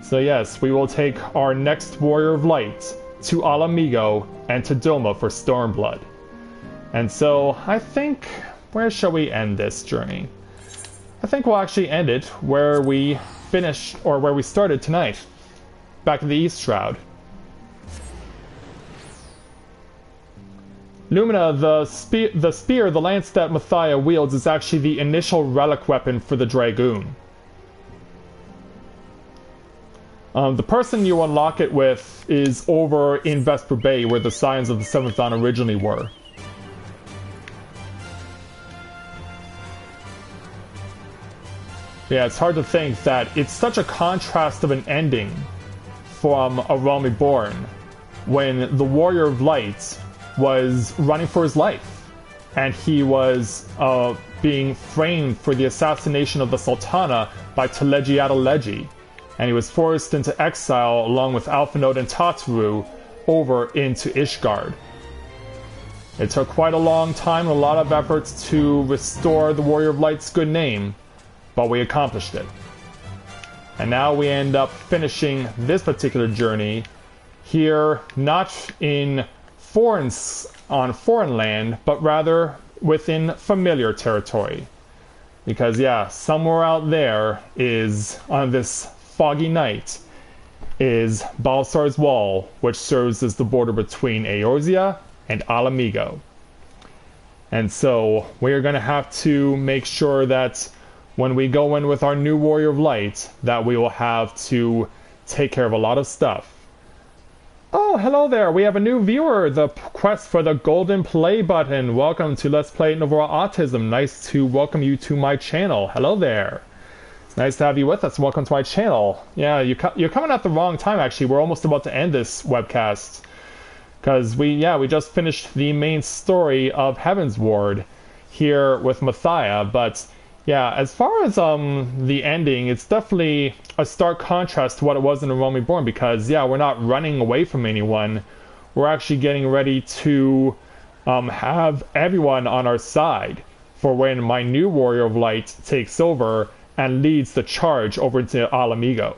So yes, we will take our next Warrior of Light to Al Amigo and to Doma for Stormblood. And so, I think, where shall we end this journey? I think we'll actually end it where we finished, or where we started tonight, back in the East Shroud. Lumina, the spear, the lance that Mathia wields, is actually the initial relic weapon for the Dragoon. The person you unlock it with is over in Vesper Bay, where the Scions of the Seventh Dawn originally were. Yeah, it's hard to think that it's such a contrast of an ending from A Realm Reborn, when the Warrior of Light was running for his life. and he was being framed for the assassination of the Sultana by Teleji Adeleji, and he was forced into exile along with Alphinaud and Tataru over into Ishgard. It took quite a long time and a lot of efforts to restore the Warrior of Light's good name, but we accomplished it. And now we end up finishing this particular journey here, not in foreign land, but rather within familiar territory. Because yeah, somewhere out there is, on this foggy night, is Balsar's Wall, which serves as the border between Eorzea and Alamigo. And so we are going to have to make sure that when we go in with our new Warrior of Light, that we will have to take care of a lot of stuff. Oh, hello there, we have a new viewer, the quest for the golden play button. Welcome to Let's Play Novaura Autism. Nice to welcome you to my channel. Hello there. It's nice to have you with us. Welcome to my channel. Yeah, you're coming at the wrong time, actually. We're almost about to end this webcast. Because we just finished the main story of Heavensward here with Mathia, but yeah, as far as the ending, it's definitely a stark contrast to what it was in A Realm Reborn, because yeah, we're not running away from anyone. We're actually getting ready to have everyone on our side for when my new Warrior of Light takes over and leads the charge over to Alamigo.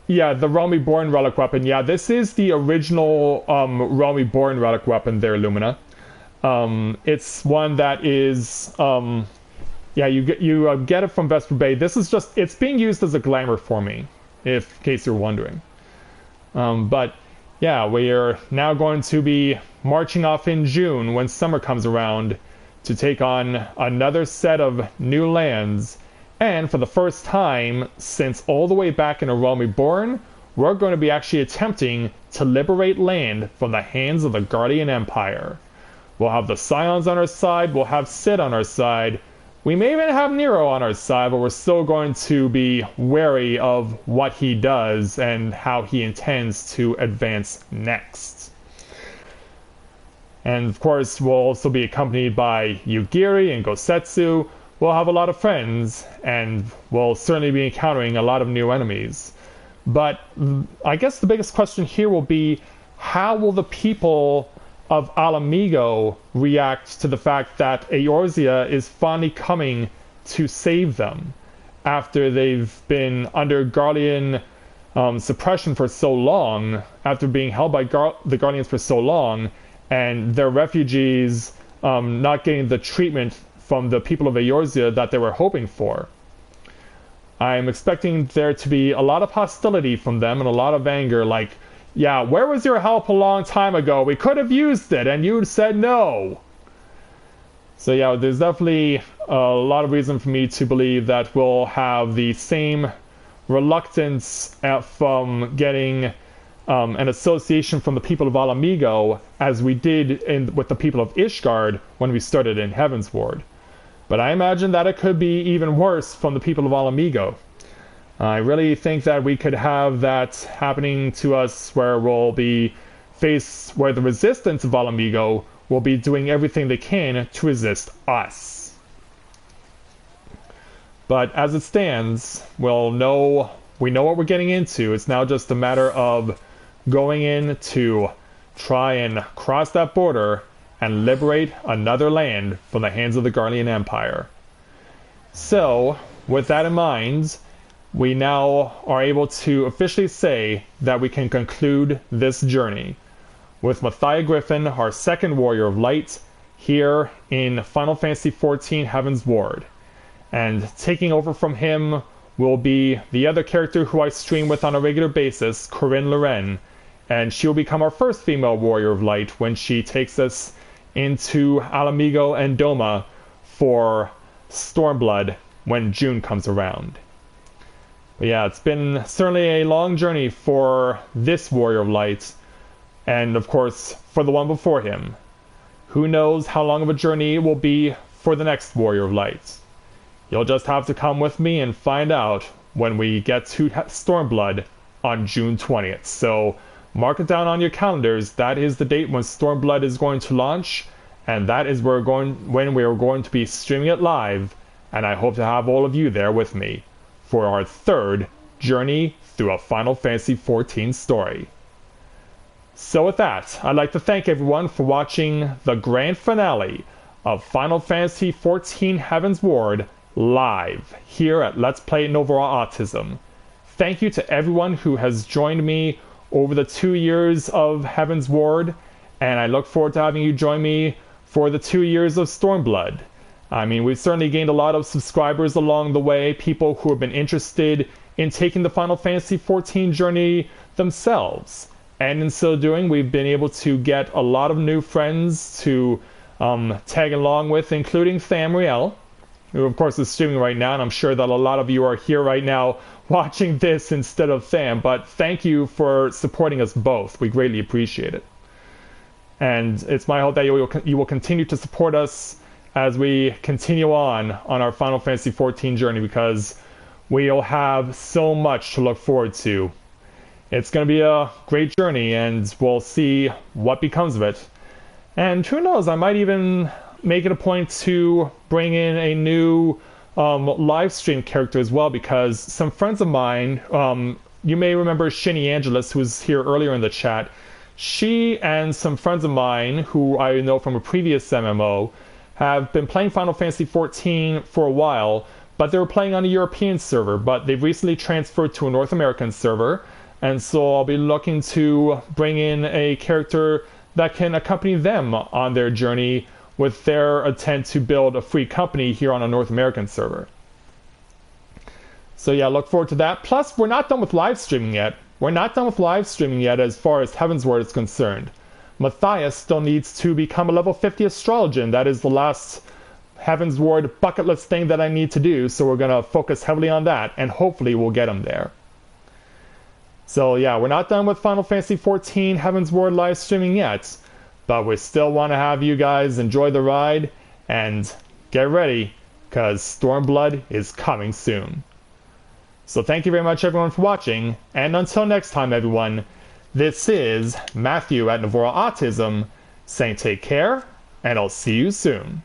Yeah, the Realm Reborn relic weapon. Yeah, this is the original Realm Reborn relic weapon there, Lumina. It's one that is, yeah, you get it from Vesper Bay. This is just, it's being used as a glamour for me, in case you're wondering. But yeah, we are now going to be marching off in June when summer comes around to take on another set of new lands. And for the first time since all the way back in A Realm Reborn, we're going to be actually attempting to liberate land from the hands of the Guardian Empire. We'll have the Scions on our side, we'll have Sid on our side, we may even have Nero on our side, but we're still going to be wary of what he does and how he intends to advance next. And of course, we'll also be accompanied by Yugiri and Gosetsu. We'll have a lot of friends, and we'll certainly be encountering a lot of new enemies. But I guess the biggest question here will be, how will the people of Alamigo react to the fact that Eorzea is finally coming to save them after they've been under Guardian suppression for so long, after being held by the Guardians for so long, and their refugees not getting the treatment from the people of Eorzea that they were hoping for. I'm expecting there to be a lot of hostility from them and a lot of anger, like, yeah, where was your help a long time ago? We could have used it, and you said no. So yeah, there's definitely a lot of reason for me to believe that we'll have the same reluctance from getting an association from the people of Alamigo as we did with the people of Ishgard when we started in Heavensward. But I imagine that it could be even worse from the people of Alamigo. I really think that we could have that happening to us where we'll be where the resistance of Alamigo will be doing everything they can to resist us. But as it stands, we know what we're getting into. It's now just a matter of going in to try and cross that border and liberate another land from the hands of the Guardian Empire. So, with that in mind, we now are able to officially say that we can conclude this journey with Mathia Griffin, our second Warrior of Light, here in Final Fantasy XIV Heavensward. And taking over from him will be the other character who I stream with on a regular basis, Corinne Loren, and she'll become our first female Warrior of Light when she takes us into Alamigo and Doma for Stormblood when June comes around. But yeah, it's been certainly a long journey for this Warrior of Light, and of course for the one before him. Who knows how long of a journey it will be for the next Warrior of Light. You'll just have to come with me and find out when we get to Stormblood on June 20th. So mark it down on your calendars. That is the date when Stormblood is going to launch, and that is when we are going to be streaming it live, and I hope to have all of you there with me for our third journey through a Final Fantasy XIV story. So with that, I'd like to thank everyone for watching the grand finale of Final Fantasy XIV Heavensward live here at Let's Play Novaura Autism. Thank you to everyone who has joined me over the 2 years of Heavensward, and I look forward to having you join me for the 2 years of Stormblood. I mean, we've certainly gained a lot of subscribers along the way, people who have been interested in taking the Final Fantasy XIV journey themselves. And in so doing, we've been able to get a lot of new friends to tag along with, including Thamriel, who of course is streaming right now, and I'm sure that a lot of you are here right now watching this instead of Tham, but thank you for supporting us both. We greatly appreciate it. And it's my hope that you will continue to support us as we continue on our Final Fantasy XIV journey, because we'll have so much to look forward to. It's going to be a great journey, and we'll see what becomes of it. And who knows, I might even make it a point to bring in a new live stream character as well, because some friends of mine, you may remember Shinny Angelus, who was here earlier in the chat. She and some friends of mine, who I know from a previous MMO, have been playing Final Fantasy XIV for a while, but they were playing on a European server, but they've recently transferred to a North American server. And so I'll be looking to bring in a character that can accompany them on their journey with their intent to build a free company here on a North American server. So yeah, look forward to that. Plus, we're not done with live streaming yet. We're not done with live streaming yet as far as Heavensward is concerned. Matthias still needs to become a level 50 astrologian. That is the last Heavensward bucket list thing that I need to do, so we're going to focus heavily on that, and hopefully we'll get him there. So yeah, we're not done with Final Fantasy XIV Heavensward live streaming yet, but we still want to have you guys enjoy the ride, and get ready, because Stormblood is coming soon. So thank you very much everyone for watching, and until next time everyone, this is Matthew at Novaura Autism, saying take care, and I'll see you soon.